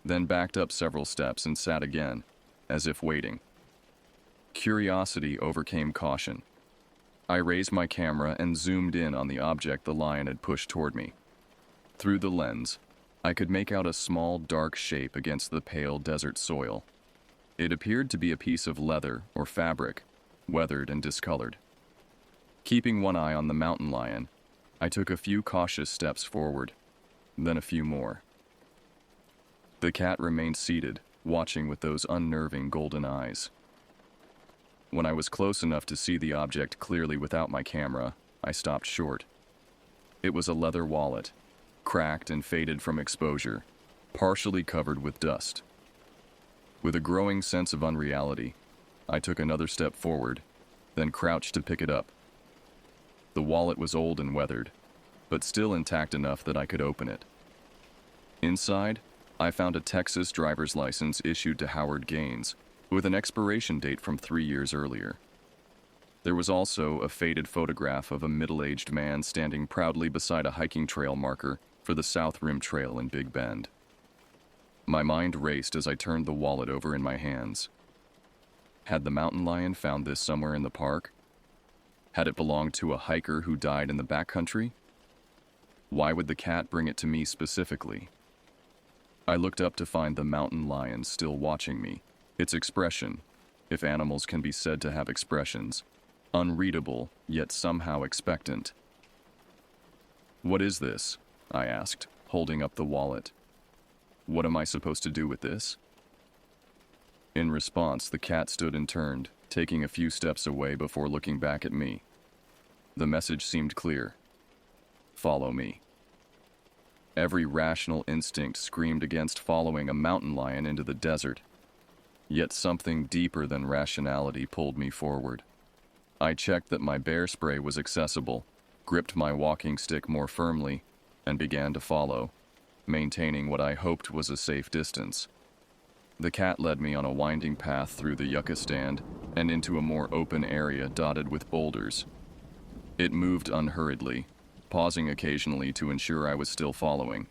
then backed up several steps and sat again, as if waiting. Curiosity overcame caution. I raised my camera and zoomed in on the object the lion had pushed toward me. Through the lens, I could make out a small, dark shape against the pale desert soil. It appeared to be a piece of leather or fabric, weathered and discolored. Keeping one eye on the mountain lion, I took a few cautious steps forward, then a few more. The cat remained seated, watching with those unnerving golden eyes. When I was close enough to see the object clearly without my camera, I stopped short. It was a leather wallet, cracked and faded from exposure, partially covered with dust. With a growing sense of unreality, I took another step forward, then crouched to pick it up. The wallet was old and weathered, but still intact enough that I could open it. Inside, I found a Texas driver's license issued to Howard Gaines, with an expiration date from 3 years earlier. There was also a faded photograph of a middle-aged man standing proudly beside a hiking trail marker for the South Rim Trail in Big Bend. My mind raced as I turned the wallet over in my hands. Had the mountain lion found this somewhere in the park? Had it belonged to a hiker who died in the backcountry? Why would the cat bring it to me specifically? I looked up to find the mountain lion still watching me, its expression, if animals can be said to have expressions, unreadable yet somehow expectant. "What is this?" I asked, holding up the wallet. "What am I supposed to do with this?" In response, the cat stood and turned, taking a few steps away before looking back at me. The message seemed clear. Follow me. Every rational instinct screamed against following a mountain lion into the desert. Yet something deeper than rationality pulled me forward. I checked that my bear spray was accessible, gripped my walking stick more firmly, and began to follow, maintaining what I hoped was a safe distance. The cat led me on a winding path through the yucca stand and into a more open area dotted with boulders. It moved unhurriedly, pausing occasionally to ensure I was still following.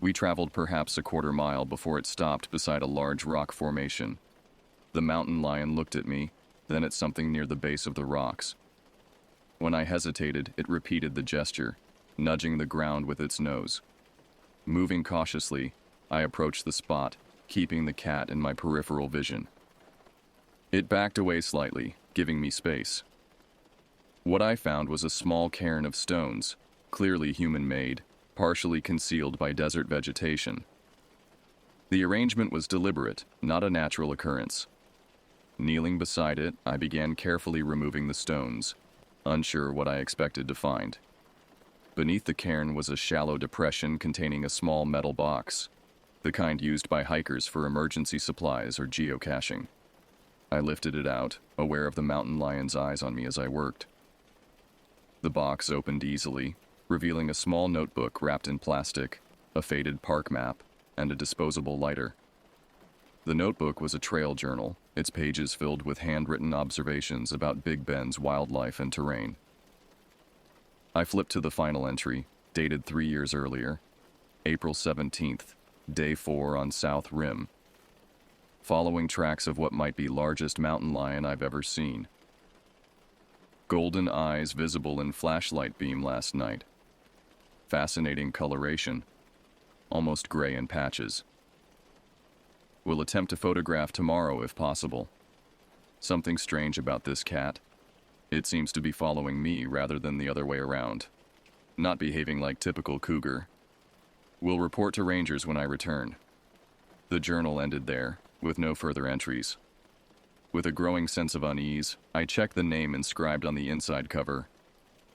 We traveled perhaps a quarter mile before it stopped beside a large rock formation. The mountain lion looked at me, then at something near the base of the rocks. When I hesitated, it repeated the gesture, nudging the ground with its nose. Moving cautiously, I approached the spot, keeping the cat in my peripheral vision. It backed away slightly, giving me space. What I found was a small cairn of stones, clearly human-made, partially concealed by desert vegetation. The arrangement was deliberate, not a natural occurrence. Kneeling beside it, I began carefully removing the stones, unsure what I expected to find. Beneath the cairn was a shallow depression containing a small metal box, the kind used by hikers for emergency supplies or geocaching. I lifted it out, aware of the mountain lion's eyes on me as I worked. The box opened easily, revealing a small notebook wrapped in plastic, a faded park map, and a disposable lighter. The notebook was a trail journal, its pages filled with handwritten observations about Big Bend's wildlife and terrain. I flipped to the final entry, dated 3 years earlier, April 17th, day 4 on South Rim. Following tracks of what might be largest mountain lion I've ever seen. Golden eyes visible in flashlight beam last night. Fascinating coloration, almost gray in patches. Will attempt to photograph tomorrow if possible. Something strange about this cat. It seems to be following me rather than the other way around. Not behaving like typical cougar. Will report to rangers when I return. The journal ended there, with no further entries. With a growing sense of unease, I checked the name inscribed on the inside cover.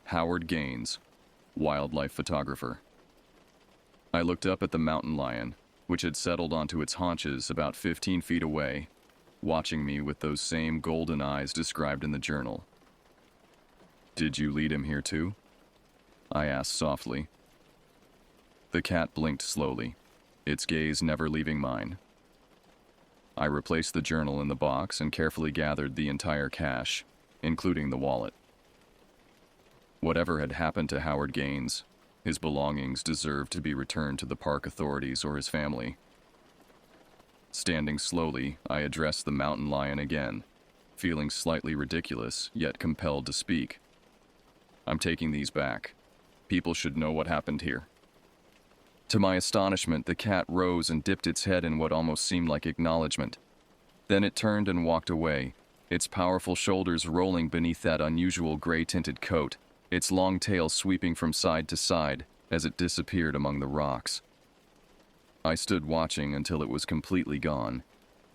Howard Gaines, wildlife photographer. I looked up at the mountain lion, which had settled onto its haunches about 15 feet away, watching me with those same golden eyes described in the journal. "Did you lead him here too?" I asked softly. The cat blinked slowly, its gaze never leaving mine. I replaced the journal in the box and carefully gathered the entire cache, including the wallet. Whatever had happened to Howard Gaines, his belongings deserved to be returned to the park authorities or his family. Standing slowly, I addressed the mountain lion again, feeling slightly ridiculous, yet compelled to speak. "I'm taking these back. People should know what happened here." To my astonishment, the cat rose and dipped its head in what almost seemed like acknowledgement. Then it turned and walked away, its powerful shoulders rolling beneath that unusual gray-tinted coat, its long tail sweeping from side to side as it disappeared among the rocks. I stood watching until it was completely gone,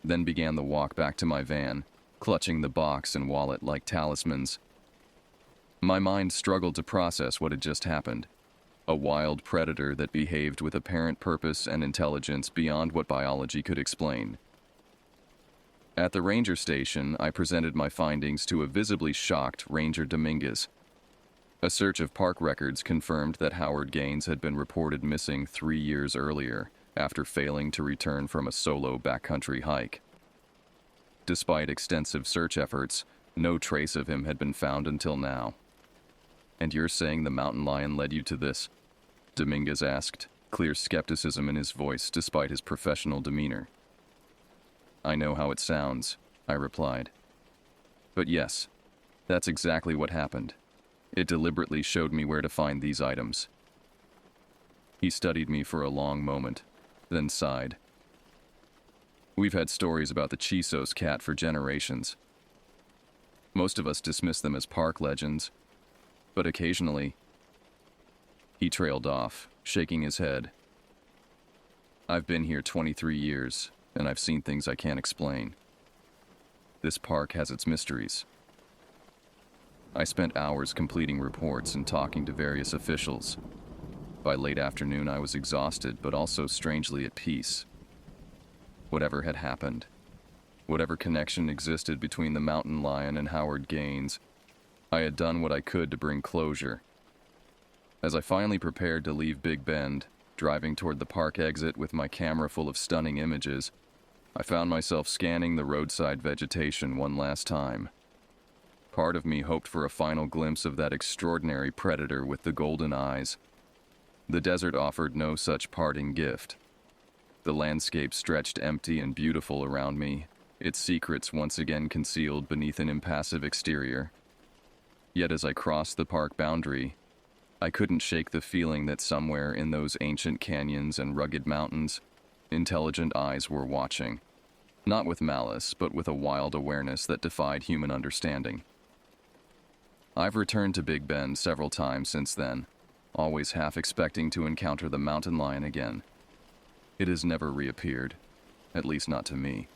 then began the walk back to my van, clutching the box and wallet like talismans. My mind struggled to process what had just happened. A wild predator that behaved with apparent purpose and intelligence beyond what biology could explain. At the ranger station, I presented my findings to a visibly shocked Ranger Dominguez. A search of park records confirmed that Howard Gaines had been reported missing 3 years earlier after failing to return from a solo backcountry hike. Despite extensive search efforts, no trace of him had been found until now. "And you're saying the mountain lion led you to this?" Dominguez asked, clear skepticism in his voice despite his professional demeanor. "I know how it sounds," I replied. "But yes, that's exactly what happened. It deliberately showed me where to find these items." He studied me for a long moment, then sighed. "We've had stories about the Chisos cat for generations. Most of us dismiss them as park legends, but occasionally..." He trailed off, shaking his head. "I've been here 23 years, and I've seen things I can't explain. This park has its mysteries." I spent hours completing reports and talking to various officials. By late afternoon, I was exhausted, but also strangely at peace. Whatever had happened, whatever connection existed between the mountain lion and Howard Gaines, I had done what I could to bring closure. As I finally prepared to leave Big Bend, driving toward the park exit with my camera full of stunning images, I found myself scanning the roadside vegetation one last time. Part of me hoped for a final glimpse of that extraordinary predator with the golden eyes. The desert offered no such parting gift. The landscape stretched empty and beautiful around me, its secrets once again concealed beneath an impassive exterior. Yet as I crossed the park boundary, I couldn't shake the feeling that somewhere in those ancient canyons and rugged mountains, intelligent eyes were watching. Not with malice, but with a wild awareness that defied human understanding. I've returned to Big Bend several times since then, always half expecting to encounter the mountain lion again. It has never reappeared, at least not to me.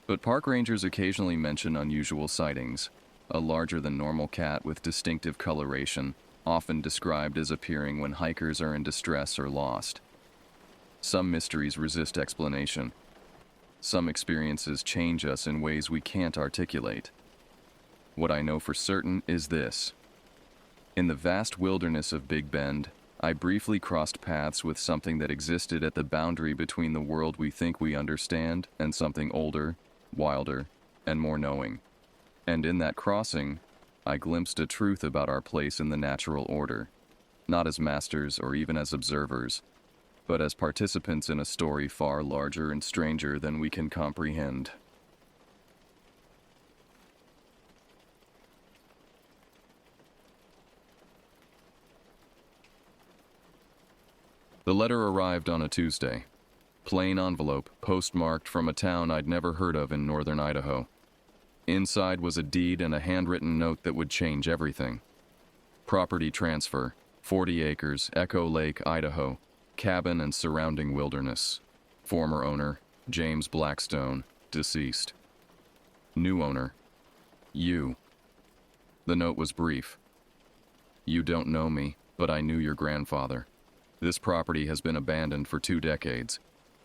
But park rangers occasionally mention unusual sightings, a larger-than-normal cat with distinctive coloration, often described as appearing when hikers are in distress or lost. Some mysteries resist explanation. Some experiences change us in ways we can't articulate. What I know for certain is this. In the vast wilderness of Big Bend, I briefly crossed paths with something that existed at the boundary between the world we think we understand and something older, wilder, and more knowing. And in that crossing, I glimpsed a truth about our place in the natural order, not as masters or even as observers, but as participants in a story far larger and stranger than we can comprehend. The letter arrived on a Tuesday. Plain envelope, postmarked from a town I'd never heard of in northern Idaho. Inside was a deed and a handwritten note that would change everything. Property transfer, 40 acres, Echo Lake, Idaho, cabin and surrounding wilderness. Former owner, James Blackstone, deceased. New owner, you. The note was brief. You don't know me, but I knew your grandfather. This property has been abandoned for 2 decades.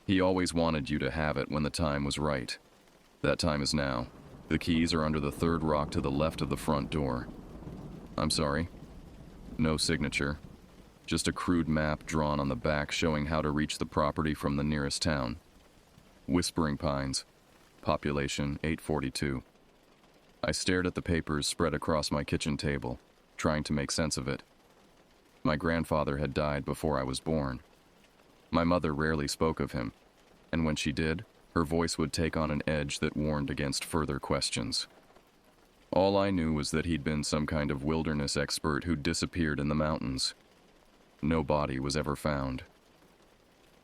He always wanted you to have it when the time was right. That time is now. The keys are under the 3rd rock to the left of the front door. I'm sorry. No signature. Just a crude map drawn on the back showing how to reach the property from the nearest town. Whispering Pines. Population 842. I stared at the papers spread across my kitchen table, trying to make sense of it. My grandfather had died before I was born. My mother rarely spoke of him, and when she did, her voice would take on an edge that warned against further questions. All I knew was that he'd been some kind of wilderness expert who'd disappeared in the mountains. No body was ever found.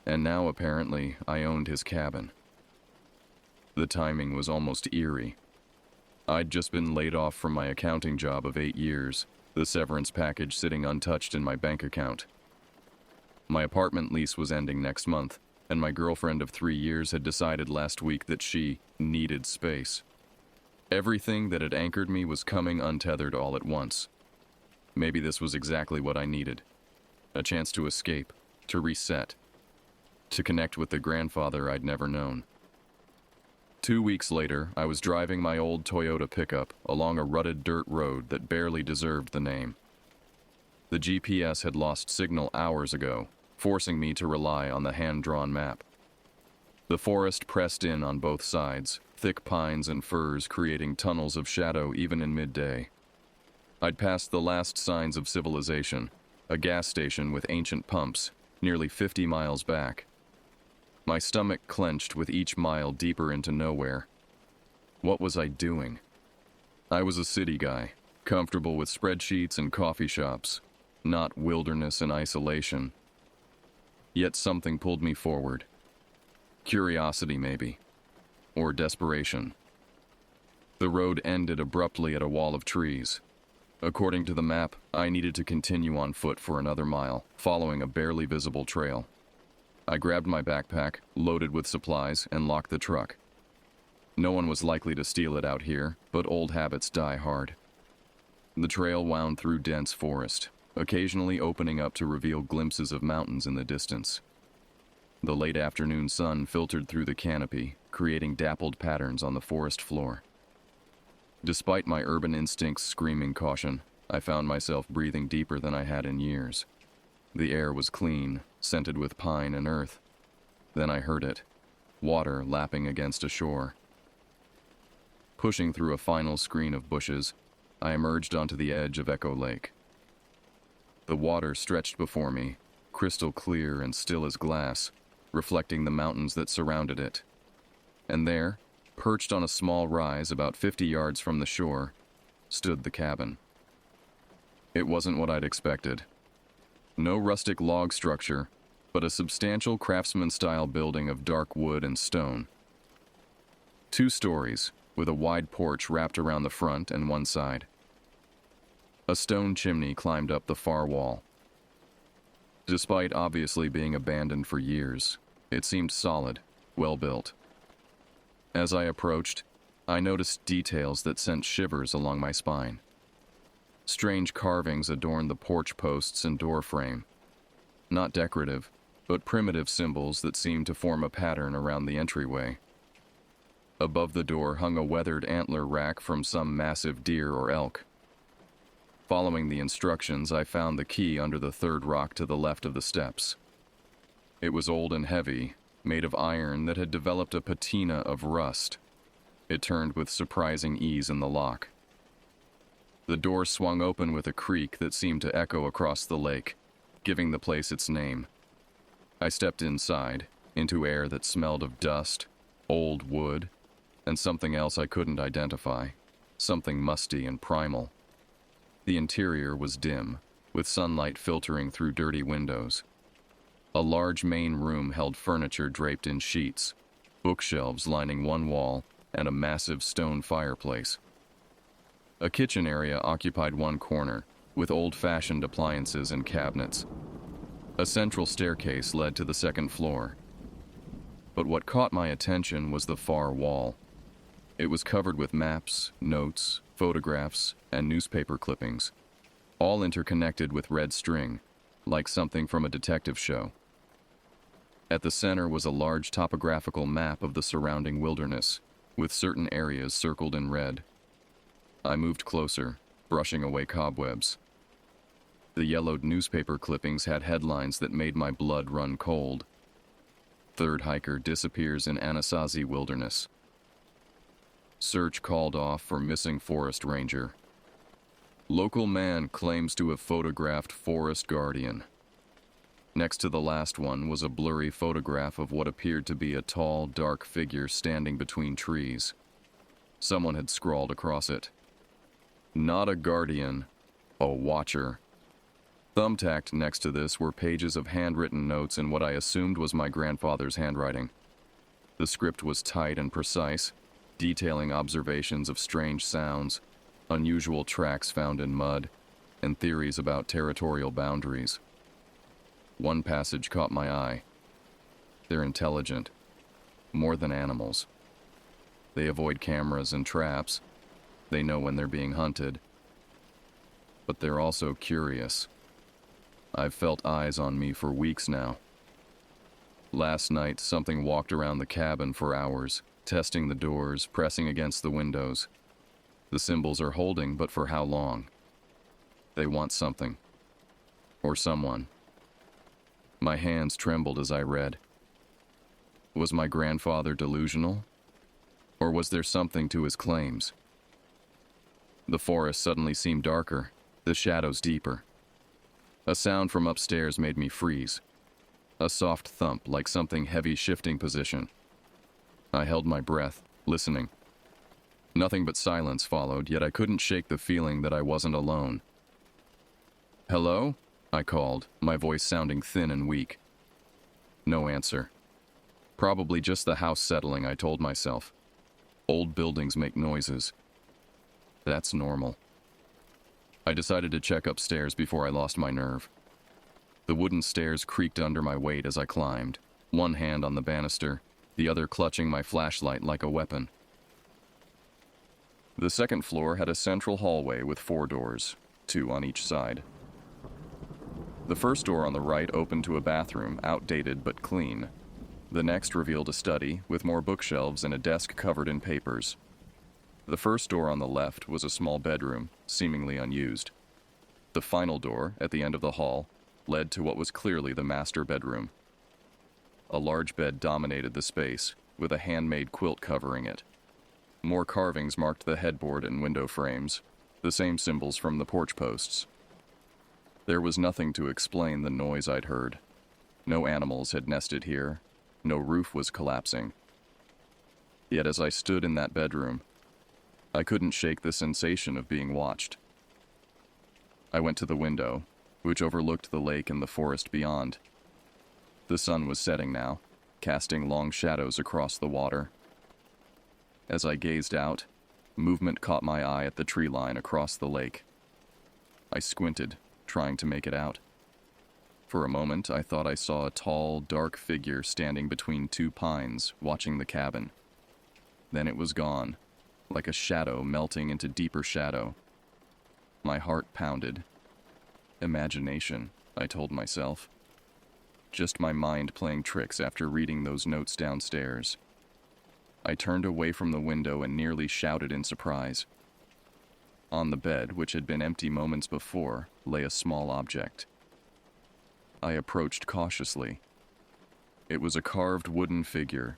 And now, apparently, I owned his cabin. The timing was almost eerie. I'd just been laid off from my accounting job of 8 years, the severance package sitting untouched in my bank account. My apartment lease was ending next month, and my girlfriend of 3 years had decided last week that she needed space. Everything that had anchored me was coming untethered all at once. Maybe this was exactly what I needed. A chance to escape, to reset, to connect with the grandfather I'd never known. 2 weeks later, I was driving my old Toyota pickup along a rutted dirt road that barely deserved the name. The GPS had lost signal hours ago, forcing me to rely on the hand-drawn map. The forest pressed in on both sides, thick pines and firs creating tunnels of shadow even in midday. I'd passed the last signs of civilization, a gas station with ancient pumps, nearly 50 miles back. My stomach clenched with each mile deeper into nowhere. What was I doing? I was a city guy, comfortable with spreadsheets and coffee shops, not wilderness and isolation. Yet something pulled me forward. Curiosity, maybe. Or desperation. The road ended abruptly at a wall of trees. According to the map, I needed to continue on foot for another mile, following a barely visible trail. I grabbed my backpack, loaded with supplies, and locked the truck. No one was likely to steal it out here, but old habits die hard. The trail wound through dense forest, occasionally opening up to reveal glimpses of mountains in the distance. The late afternoon sun filtered through the canopy, creating dappled patterns on the forest floor. Despite my urban instincts screaming caution, I found myself breathing deeper than I had in years. The air was clean, scented with pine and earth. Then I heard it, water lapping against a shore. Pushing through a final screen of bushes, I emerged onto the edge of Echo Lake. The water stretched before me, crystal clear and still as glass, reflecting the mountains that surrounded it. And there, perched on a small rise about 50 yards from the shore, stood the cabin. It wasn't what I'd expected. No rustic log structure, but a substantial craftsman-style building of dark wood and stone. 2 stories, with a wide porch wrapped around the front and one side. A stone chimney climbed up the far wall. Despite obviously being abandoned for years, it seemed solid, well built. As I approached, I noticed details that sent shivers along my spine. Strange carvings adorned the porch posts and door frame. Not decorative, but primitive symbols that seemed to form a pattern around the entryway. Above the door hung a weathered antler rack from some massive deer or elk. Following the instructions, I found the key under the third rock to the left of the steps. It was old and heavy, made of iron that had developed a patina of rust. It turned with surprising ease in the lock. The door swung open with a creak that seemed to echo across the lake, giving the place its name. I stepped inside, into air that smelled of dust, old wood, and something else I couldn't identify, something musty and primal. The interior was dim, with sunlight filtering through dirty windows. A large main room held furniture draped in sheets, bookshelves lining one wall, and a massive stone fireplace. A kitchen area occupied one corner, with old-fashioned appliances and cabinets. A central staircase led to the second floor. But what caught my attention was the far wall. It was covered with maps, notes, photographs, and newspaper clippings, all interconnected with red string, like something from a detective show. At the center was a large topographical map of the surrounding wilderness, with certain areas circled in red. I moved closer, brushing away cobwebs. The yellowed newspaper clippings had headlines that made my blood run cold. Third hiker disappears in Anasazi wilderness. Search called off for missing forest ranger. Local man claims to have photographed forest guardian. Next to the last one was a blurry photograph of what appeared to be a tall, dark figure standing between trees. Someone had scrawled across it, "Not a guardian, a watcher." Thumbtacked next to this were pages of handwritten notes in what I assumed was my grandfather's handwriting. The script was tight and precise, detailing observations of strange sounds, unusual tracks found in mud, and theories about territorial boundaries. One passage caught my eye. They're intelligent, more than animals. They avoid cameras and traps. They know when they're being hunted. But they're also curious. I've felt eyes on me for weeks now. Last night, something walked around the cabin for hours, testing the doors, pressing against the windows. The symbols are holding, but for how long? They want something. Or someone. My hands trembled as I read. Was my grandfather delusional? Or was there something to his claims? The forest suddenly seemed darker, the shadows deeper. A sound from upstairs made me freeze. A soft thump, like something heavy shifting position. I held my breath, listening. Nothing but silence followed, yet I couldn't shake the feeling that I wasn't alone. "Hello?" I called, my voice sounding thin and weak. No answer. Probably just the house settling, I told myself. Old buildings make noises. That's normal. I decided to check upstairs before I lost my nerve. The wooden stairs creaked under my weight as I climbed, one hand on the banister, the other clutching my flashlight like a weapon. The second floor had a central hallway with 4 doors, 2 on each side. The first door on the right opened to a bathroom, outdated but clean. The next revealed a study with more bookshelves and a desk covered in papers. The first door on the left was a small bedroom, seemingly unused. The final door, at the end of the hall, led to what was clearly the master bedroom. A large bed dominated the space, with a handmade quilt covering it. More carvings marked the headboard and window frames, the same symbols from the porch posts. There was nothing to explain the noise I'd heard. No animals had nested here. No roof was collapsing. Yet as I stood in that bedroom, I couldn't shake the sensation of being watched. I went to the window, which overlooked the lake and the forest beyond. The sun was setting now, casting long shadows across the water. As I gazed out, movement caught my eye at the tree line across the lake. I squinted, trying to make it out. For a moment, I thought I saw a tall, dark figure standing between 2 pines, watching the cabin. Then it was gone, like a shadow melting into deeper shadow. My heart pounded. Imagination, I told myself. Just my mind playing tricks after reading those notes downstairs. I turned away from the window and nearly shouted in surprise. On the bed, which had been empty moments before, lay a small object. I approached cautiously. It was a carved wooden figure,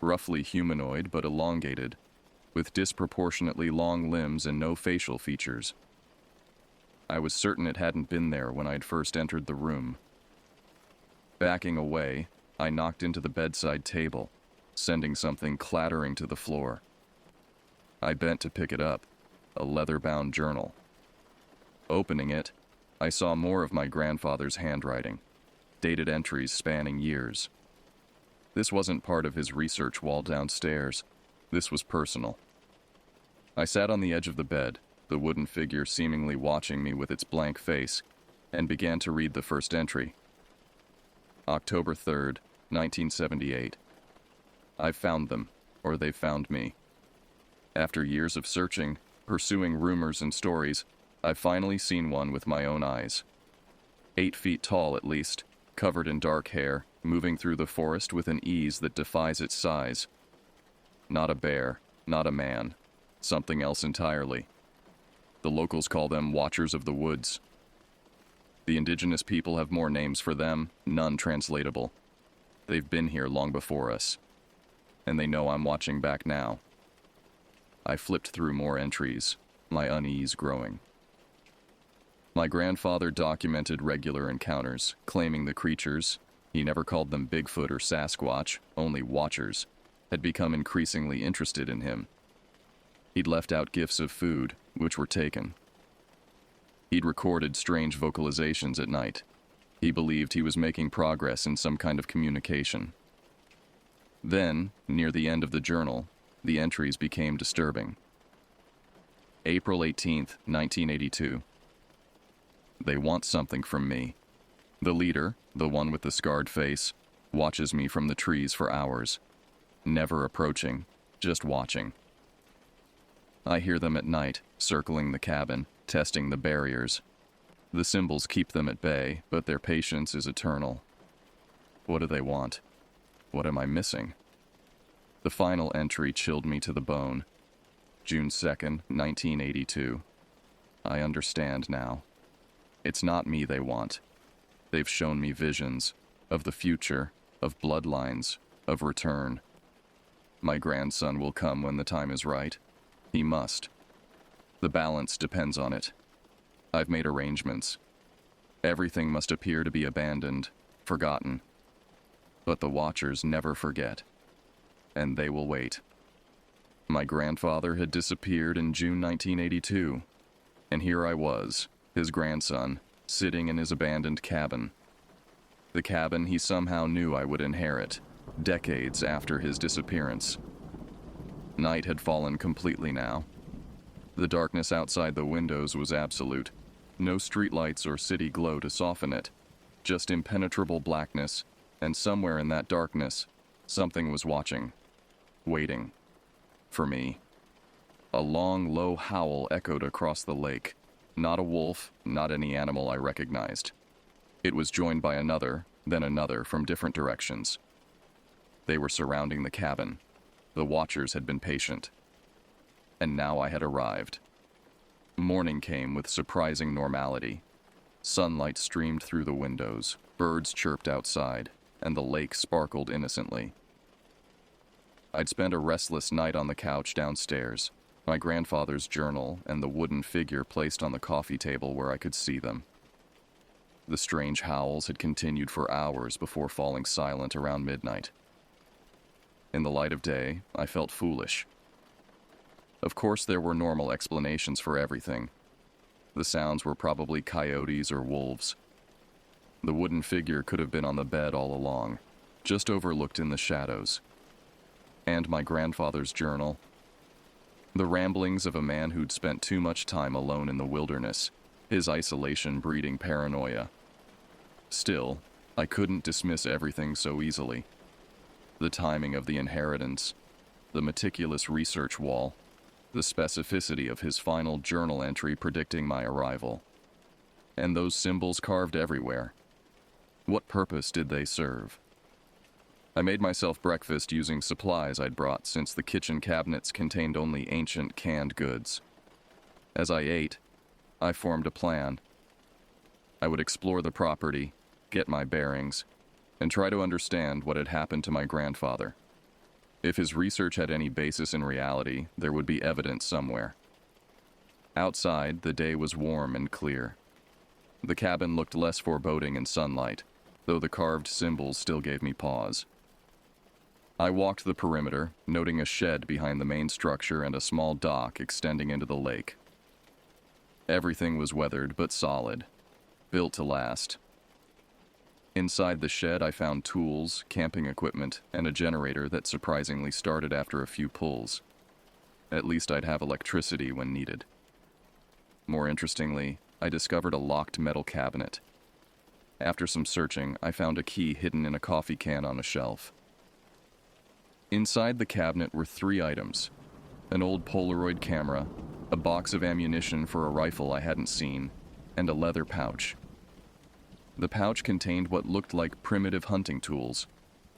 roughly humanoid but elongated, with disproportionately long limbs and no facial features. I was certain it hadn't been there when I'd first entered the room. Backing away, I knocked into the bedside table, sending something clattering to the floor. I bent to pick it up, a leather-bound journal. Opening it, I saw more of my grandfather's handwriting, dated entries spanning years. This wasn't part of his research wall downstairs. This was personal. I sat on the edge of the bed, the wooden figure seemingly watching me with its blank face, and began to read the first entry. October 3rd, 1978. I've found them, or they found me. After years of searching, pursuing rumors and stories, I've finally seen one with my own eyes. 8 feet tall at least, covered in dark hair, moving through the forest with an ease that defies its size. Not a bear, not a man, something else entirely. The locals call them Watchers of the Woods. The indigenous people have more names for them, none translatable. They've been here long before us, and they know I'm watching back now. I flipped through more entries, my unease growing. My grandfather documented regular encounters, claiming the creatures, he never called them Bigfoot or Sasquatch, only Watchers, had become increasingly interested in him. He'd left out gifts of food, which were taken. He'd recorded strange vocalizations at night. He believed he was making progress in some kind of communication. Then, near the end of the journal, the entries became disturbing. April 18th, 1982. They want something from me. The leader, the one with the scarred face, watches me from the trees for hours, never approaching, just watching. I hear them at night, circling the cabin, testing the barriers. The symbols keep them at bay, but their patience is eternal. What do they want? What am I missing? The final entry chilled me to the bone. June 2nd, 1982. I understand now. It's not me they want. They've shown me visions of the future, of bloodlines, of return. My grandson will come when the time is right. He must. The balance depends on it. I've made arrangements. Everything must appear to be abandoned, forgotten. But the Watchers never forget. And they will wait. My grandfather had disappeared in June 1982, and here I was, his grandson, sitting in his abandoned cabin. The cabin he somehow knew I would inherit, decades after his disappearance. Night had fallen completely now. The darkness outside the windows was absolute. No streetlights or city glow to soften it, just impenetrable blackness, and somewhere in that darkness, something was watching, waiting, for me. A long, low howl echoed across the lake. Not a wolf, not any animal I recognized. It was joined by another, then another from different directions. They were surrounding the cabin. The Watchers had been patient. And now I had arrived. Morning came with surprising normality. Sunlight streamed through the windows, birds chirped outside, and the lake sparkled innocently. I'd spent a restless night on the couch downstairs, my grandfather's journal and the wooden figure placed on the coffee table where I could see them. The strange howls had continued for hours before falling silent around midnight. In the light of day, I felt foolish. Of course, there were normal explanations for everything. The sounds were probably coyotes or wolves. The wooden figure could have been on the bed all along, just overlooked in the shadows. And my grandfather's journal. The ramblings of a man who'd spent too much time alone in the wilderness, his isolation breeding paranoia. Still, I couldn't dismiss everything so easily. The timing of the inheritance, the meticulous research wall, the specificity of his final journal entry predicting my arrival. And those symbols carved everywhere. What purpose did they serve? I made myself breakfast using supplies I'd brought since the kitchen cabinets contained only ancient canned goods. As I ate, I formed a plan. I would explore the property, get my bearings, and try to understand what had happened to my grandfather. If his research had any basis in reality, there would be evidence somewhere. Outside, the day was warm and clear. The cabin looked less foreboding in sunlight, though the carved symbols still gave me pause. I walked the perimeter, noting a shed behind the main structure and a small dock extending into the lake. Everything was weathered but solid, built to last. Inside the shed, I found tools, camping equipment, and a generator that surprisingly started after a few pulls. At least I'd have electricity when needed. More interestingly, I discovered a locked metal cabinet. After some searching, I found a key hidden in a coffee can on a shelf. Inside the cabinet were 3 items: an old Polaroid camera, a box of ammunition for a rifle I hadn't seen, and a leather pouch. The pouch contained what looked like primitive hunting tools,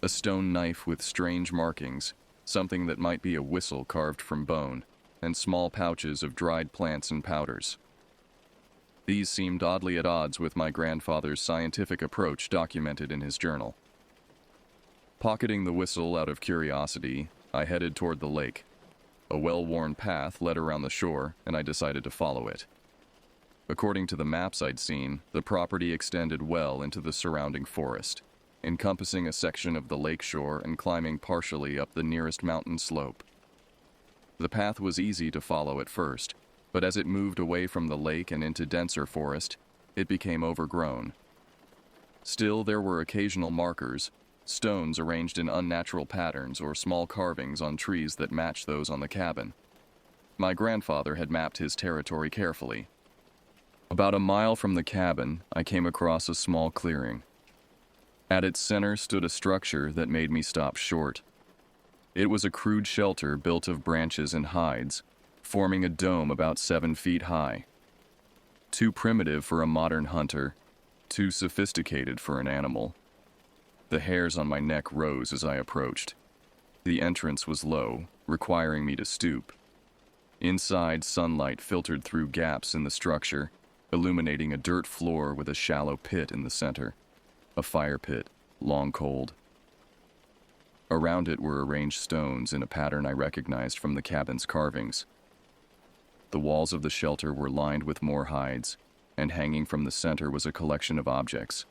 a stone knife with strange markings, something that might be a whistle carved from bone, and small pouches of dried plants and powders. These seemed oddly at odds with my grandfather's scientific approach documented in his journal. Pocketing the whistle out of curiosity, I headed toward the lake. A well-worn path led around the shore, and I decided to follow it. According to the maps I'd seen, the property extended well into the surrounding forest, encompassing a section of the lake shore and climbing partially up the nearest mountain slope. The path was easy to follow at first, but as it moved away from the lake and into denser forest, it became overgrown. Still, there were occasional markers, stones arranged in unnatural patterns or small carvings on trees that matched those on the cabin. My grandfather had mapped his territory carefully. About a mile from the cabin, I came across a small clearing. At its center stood a structure that made me stop short. It was a crude shelter built of branches and hides, forming a dome about 7 feet high. Too primitive for a modern hunter, too sophisticated for an animal. The hairs on my neck rose as I approached. The entrance was low, requiring me to stoop. Inside, sunlight filtered through gaps in the structure, illuminating a dirt floor with a shallow pit in the center. A fire pit, long cold. Around it were arranged stones in a pattern I recognized from the cabin's carvings. The walls of the shelter were lined with more hides, and hanging from the center was a collection of objects.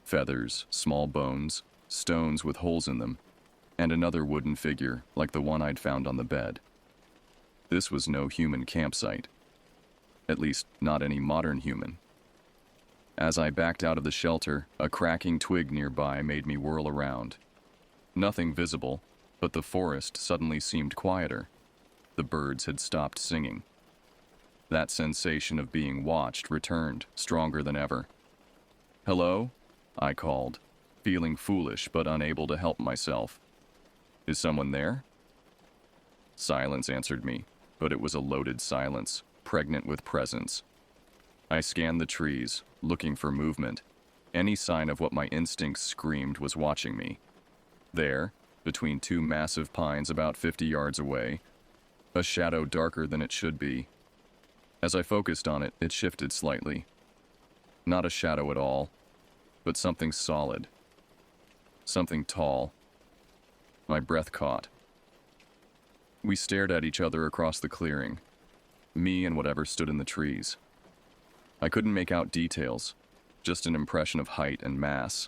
Feathers, small bones, stones with holes in them, and another wooden figure like the one I'd found on the bed. This was no human campsite. At least, not any modern human. As I backed out of the shelter, a cracking twig nearby made me whirl around. Nothing visible, but the forest suddenly seemed quieter. The birds had stopped singing. That sensation of being watched returned, stronger than ever. "Hello?" I called, feeling foolish but unable to help myself. "Is someone there?" Silence answered me, but it was a loaded silence, pregnant with presence. I scanned the trees, looking for movement. Any sign of what my instincts screamed was watching me. There, between 2 massive pines about 50 yards away, a shadow darker than it should be. As I focused on it, it shifted slightly. Not a shadow at all, but something solid. Something tall. My breath caught. We stared at each other across the clearing, me and whatever stood in the trees. I couldn't make out details, just an impression of height and mass.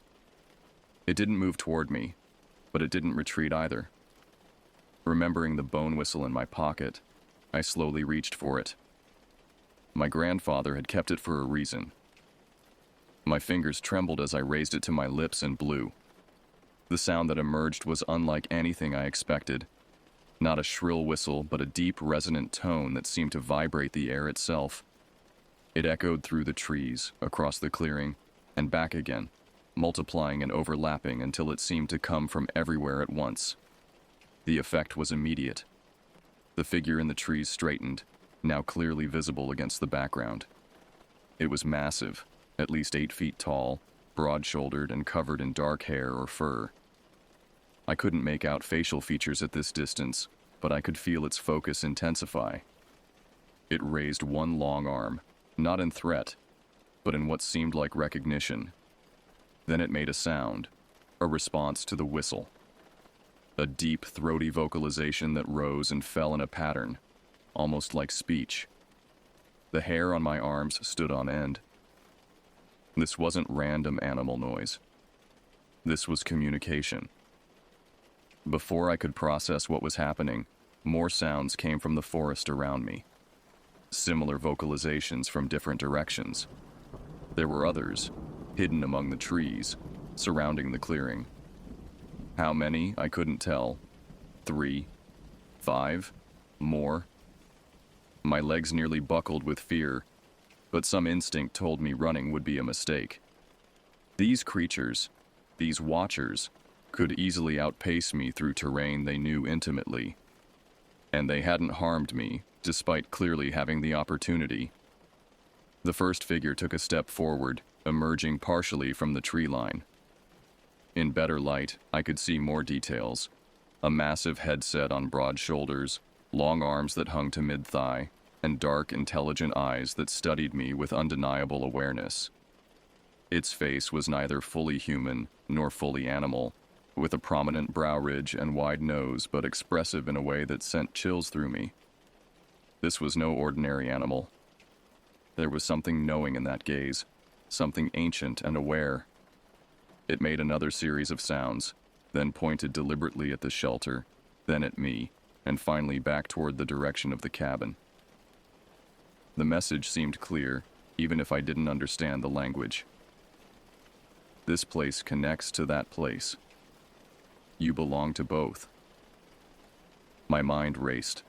It didn't move toward me, but it didn't retreat either. Remembering the bone whistle in my pocket, I slowly reached for it. My grandfather had kept it for a reason. My fingers trembled as I raised it to my lips and blew. The sound that emerged was unlike anything I expected. Not a shrill whistle, but a deep, resonant tone that seemed to vibrate the air itself. It echoed through the trees, across the clearing, and back again, multiplying and overlapping until it seemed to come from everywhere at once. The effect was immediate. The figure in the trees straightened, now clearly visible against the background. It was massive, at least 8 feet tall, broad-shouldered and covered in dark hair or fur. I couldn't make out facial features at this distance, but I could feel its focus intensify. It raised one long arm, not in threat, but in what seemed like recognition. Then it made a sound, a response to the whistle. A deep, throaty vocalization that rose and fell in a pattern, almost like speech. The hair on my arms stood on end. This wasn't random animal noise. This was communication. Before I could process what was happening, more sounds came from the forest around me. Similar vocalizations from different directions. There were others, hidden among the trees, surrounding the clearing. How many, I couldn't tell. 3, 5, more. My legs nearly buckled with fear, but some instinct told me running would be a mistake. These creatures, these watchers, could easily outpace me through terrain they knew intimately. And they hadn't harmed me, despite clearly having the opportunity. The first figure took a step forward, emerging partially from the tree line. In better light, I could see more details. A massive headset on broad shoulders, long arms that hung to mid-thigh, and dark, intelligent eyes that studied me with undeniable awareness. Its face was neither fully human nor fully animal, with a prominent brow ridge and wide nose, but expressive in a way that sent chills through me. This was no ordinary animal. There was something knowing in that gaze, something ancient and aware. It made another series of sounds, then pointed deliberately at the shelter, then at me, and finally back toward the direction of the cabin. The message seemed clear, even if I didn't understand the language. This place connects to that place. You belong to both. My mind raced.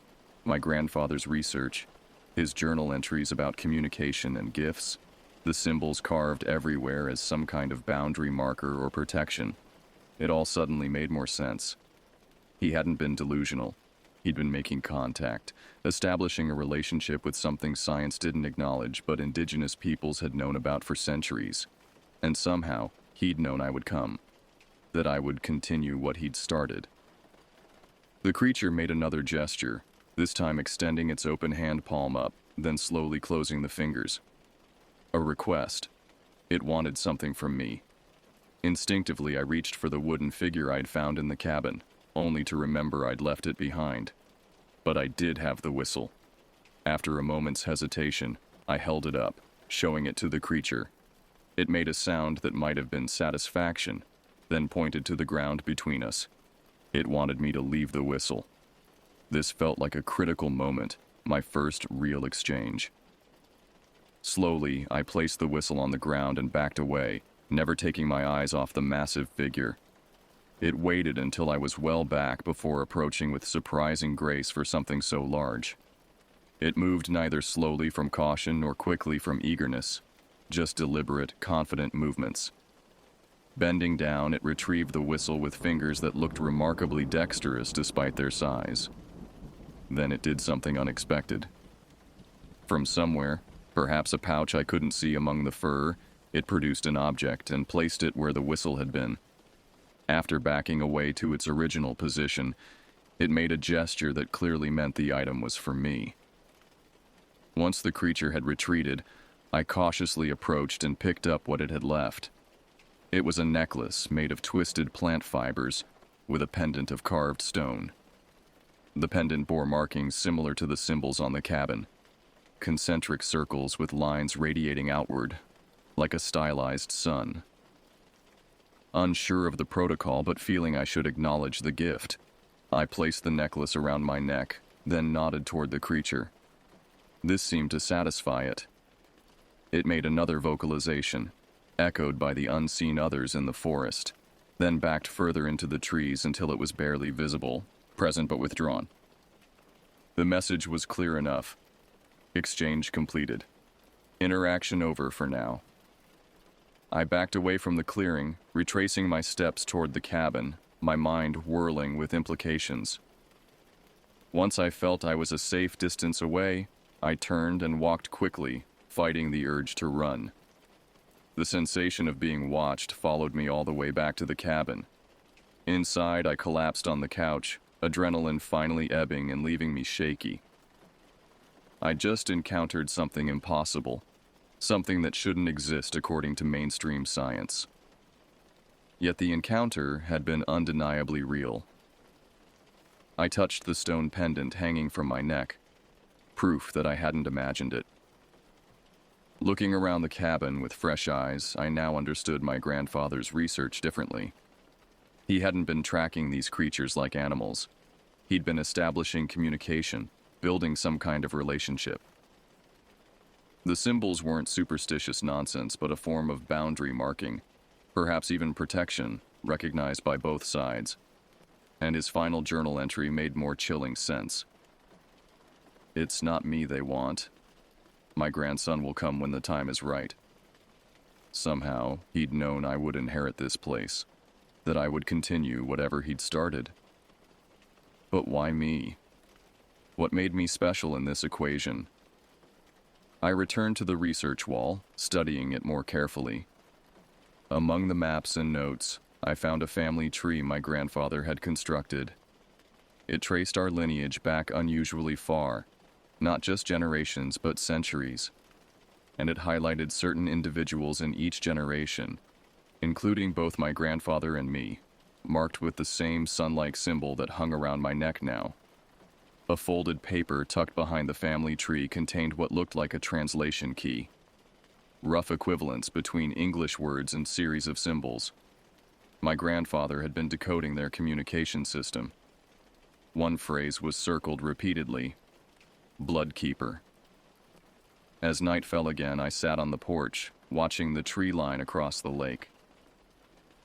My grandfather's research, his journal entries about communication and gifts, the symbols carved everywhere as some kind of boundary marker or protection. It all suddenly made more sense. He hadn't been delusional. He'd been making contact, establishing a relationship with something science didn't acknowledge but indigenous peoples had known about for centuries. And somehow, he'd known I would come. That I would continue what he'd started. The creature made another gesture, this time extending its open hand palm up, then slowly closing the fingers. A request. It wanted something from me. Instinctively, I reached for the wooden figure I'd found in the cabin, only to remember I'd left it behind. But I did have the whistle. After a moment's hesitation, I held it up, showing it to the creature. It made a sound that might have been satisfaction, then pointed to the ground between us. It wanted me to leave the whistle. This felt like a critical moment, my first real exchange. Slowly, I placed the whistle on the ground and backed away, never taking my eyes off the massive figure. It waited until I was well back before approaching with surprising grace for something so large. It moved neither slowly from caution nor quickly from eagerness, just deliberate, confident movements. Bending down, it retrieved the whistle with fingers that looked remarkably dexterous despite their size. Then it did something unexpected. From somewhere, perhaps a pouch I couldn't see among the fur, it produced an object and placed it where the whistle had been. After backing away to its original position, it made a gesture that clearly meant the item was for me. Once the creature had retreated, I cautiously approached and picked up what it had left. It was a necklace made of twisted plant fibers with a pendant of carved stone. The pendant bore markings similar to the symbols on the cabin, concentric circles with lines radiating outward, like a stylized sun. Unsure of the protocol but feeling I should acknowledge the gift, I placed the necklace around my neck, then nodded toward the creature. This seemed to satisfy it. It made another vocalization, echoed by the unseen others in the forest, then backed further into the trees until it was barely visible, present but withdrawn. The message was clear enough. Exchange completed. Interaction over for now. I backed away from the clearing, retracing my steps toward the cabin, my mind whirling with implications. Once I felt I was a safe distance away, I turned and walked quickly, fighting the urge to run. The sensation of being watched followed me all the way back to the cabin. Inside, I collapsed on the couch, adrenaline finally ebbing and leaving me shaky. I just encountered something impossible, something that shouldn't exist according to mainstream science. Yet the encounter had been undeniably real. I touched the stone pendant hanging from my neck, proof that I hadn't imagined it. Looking around the cabin with fresh eyes, I now understood my grandfather's research differently. He hadn't been tracking these creatures like animals. He'd been establishing communication, building some kind of relationship. The symbols weren't superstitious nonsense, but a form of boundary marking, perhaps even protection, recognized by both sides. And his final journal entry made more chilling sense. "It's not me they want. My grandson will come when the time is right." Somehow, he'd known I would inherit this place, that I would continue whatever he'd started. But why me? What made me special in this equation? I returned to the research wall, studying it more carefully. Among the maps and notes, I found a family tree my grandfather had constructed. It traced our lineage back unusually far, not just generations but centuries, and it highlighted certain individuals in each generation, including both my grandfather and me, marked with the same sun-like symbol that hung around my neck now. A folded paper tucked behind the family tree contained what looked like a translation key, rough equivalents between English words and series of symbols. My grandfather had been decoding their communication system. One phrase was circled repeatedly: Bloodkeeper. As night fell again, I sat on the porch, watching the tree line across the lake.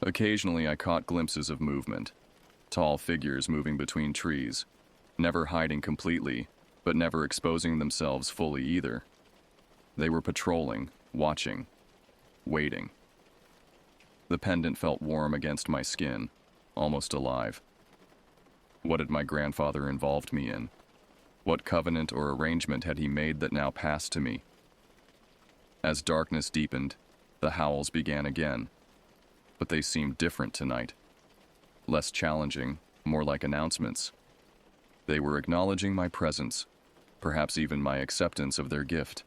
Occasionally, I caught glimpses of movement, tall figures moving between trees, never hiding completely, but never exposing themselves fully either. They were patrolling, watching, waiting. The pendant felt warm against my skin, almost alive. What had my grandfather involved me in? What covenant or arrangement had he made that now passed to me? As darkness deepened, the howls began again, but they seemed different tonight. Less challenging, more like announcements. They were acknowledging my presence, perhaps even my acceptance of their gift.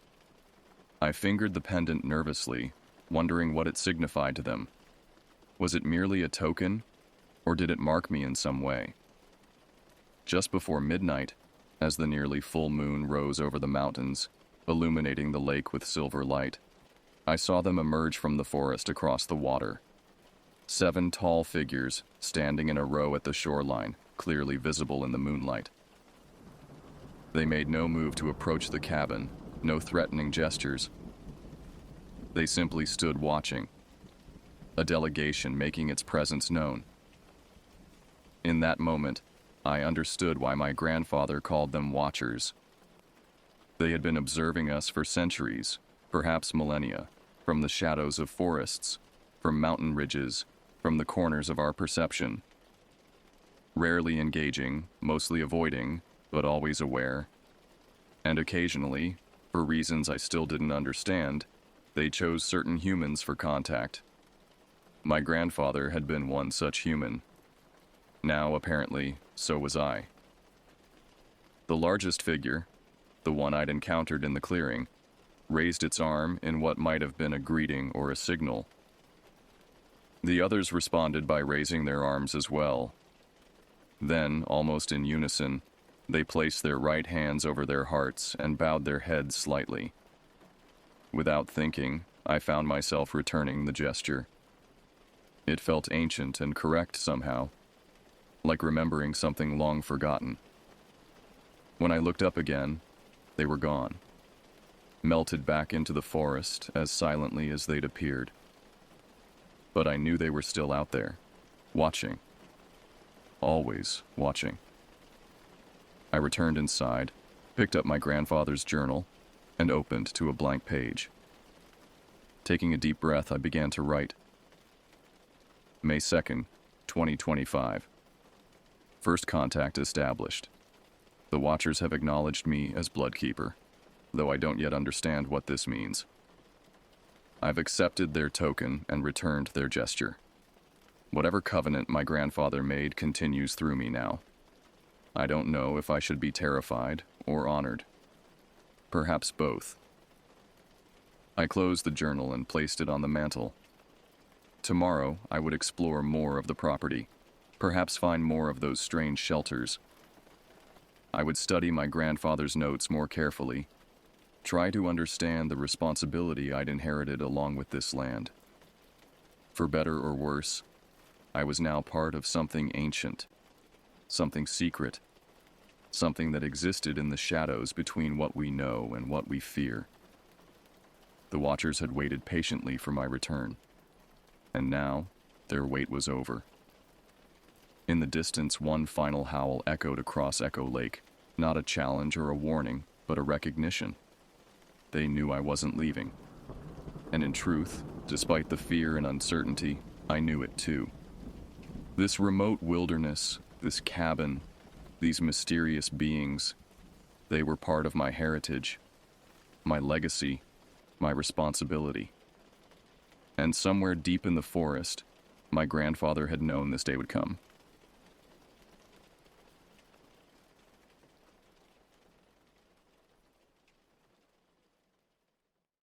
I fingered the pendant nervously, wondering what it signified to them. Was it merely a token, or did it mark me in some way? Just before midnight, as the nearly full moon rose over the mountains, illuminating the lake with silver light, I saw them emerge from the forest across the water. 7 tall figures standing in a row at the shoreline, clearly visible in the moonlight. They made no move to approach the cabin, no threatening gestures. They simply stood watching, a delegation making its presence known. In that moment, I understood why my grandfather called them watchers. They had been observing us for centuries, perhaps millennia, from the shadows of forests, from mountain ridges, from the corners of our perception. Rarely engaging, mostly avoiding, but always aware. And occasionally, for reasons I still didn't understand, they chose certain humans for contact. My grandfather had been one such human. Now, apparently, so was I. The largest figure, the one I'd encountered in the clearing, raised its arm in what might have been a greeting or a signal. The others responded by raising their arms as well. Then, almost in unison, they placed their right hands over their hearts and bowed their heads slightly. Without thinking, I found myself returning the gesture. It felt ancient and correct somehow, like remembering something long forgotten. When I looked up again, they were gone, melted back into the forest as silently as they'd appeared. But I knew they were still out there, watching. Always watching. I returned inside, picked up my grandfather's journal, and opened to a blank page. Taking a deep breath, I began to write. May 2nd, 2025. First contact established. The Watchers have acknowledged me as Bloodkeeper, though I don't yet understand what this means. I've accepted their token and returned their gesture. Whatever covenant my grandfather made continues through me now. I don't know if I should be terrified or honored. Perhaps both. I closed the journal and placed it on the mantel. Tomorrow, I would explore more of the property, perhaps find more of those strange shelters. I would study my grandfather's notes more carefully, try to understand the responsibility I'd inherited along with this land. For better or worse, I was now part of something ancient, something secret, something that existed in the shadows between what we know and what we fear. The Watchers had waited patiently for my return, and now their wait was over. In the distance, one final howl echoed across Echo Lake, not a challenge or a warning, but a recognition. They knew I wasn't leaving. And in truth, despite the fear and uncertainty, I knew it too. This remote wilderness, this cabin, these mysterious beings, they were part of my heritage, my legacy, my responsibility. And somewhere deep in the forest, my grandfather had known this day would come.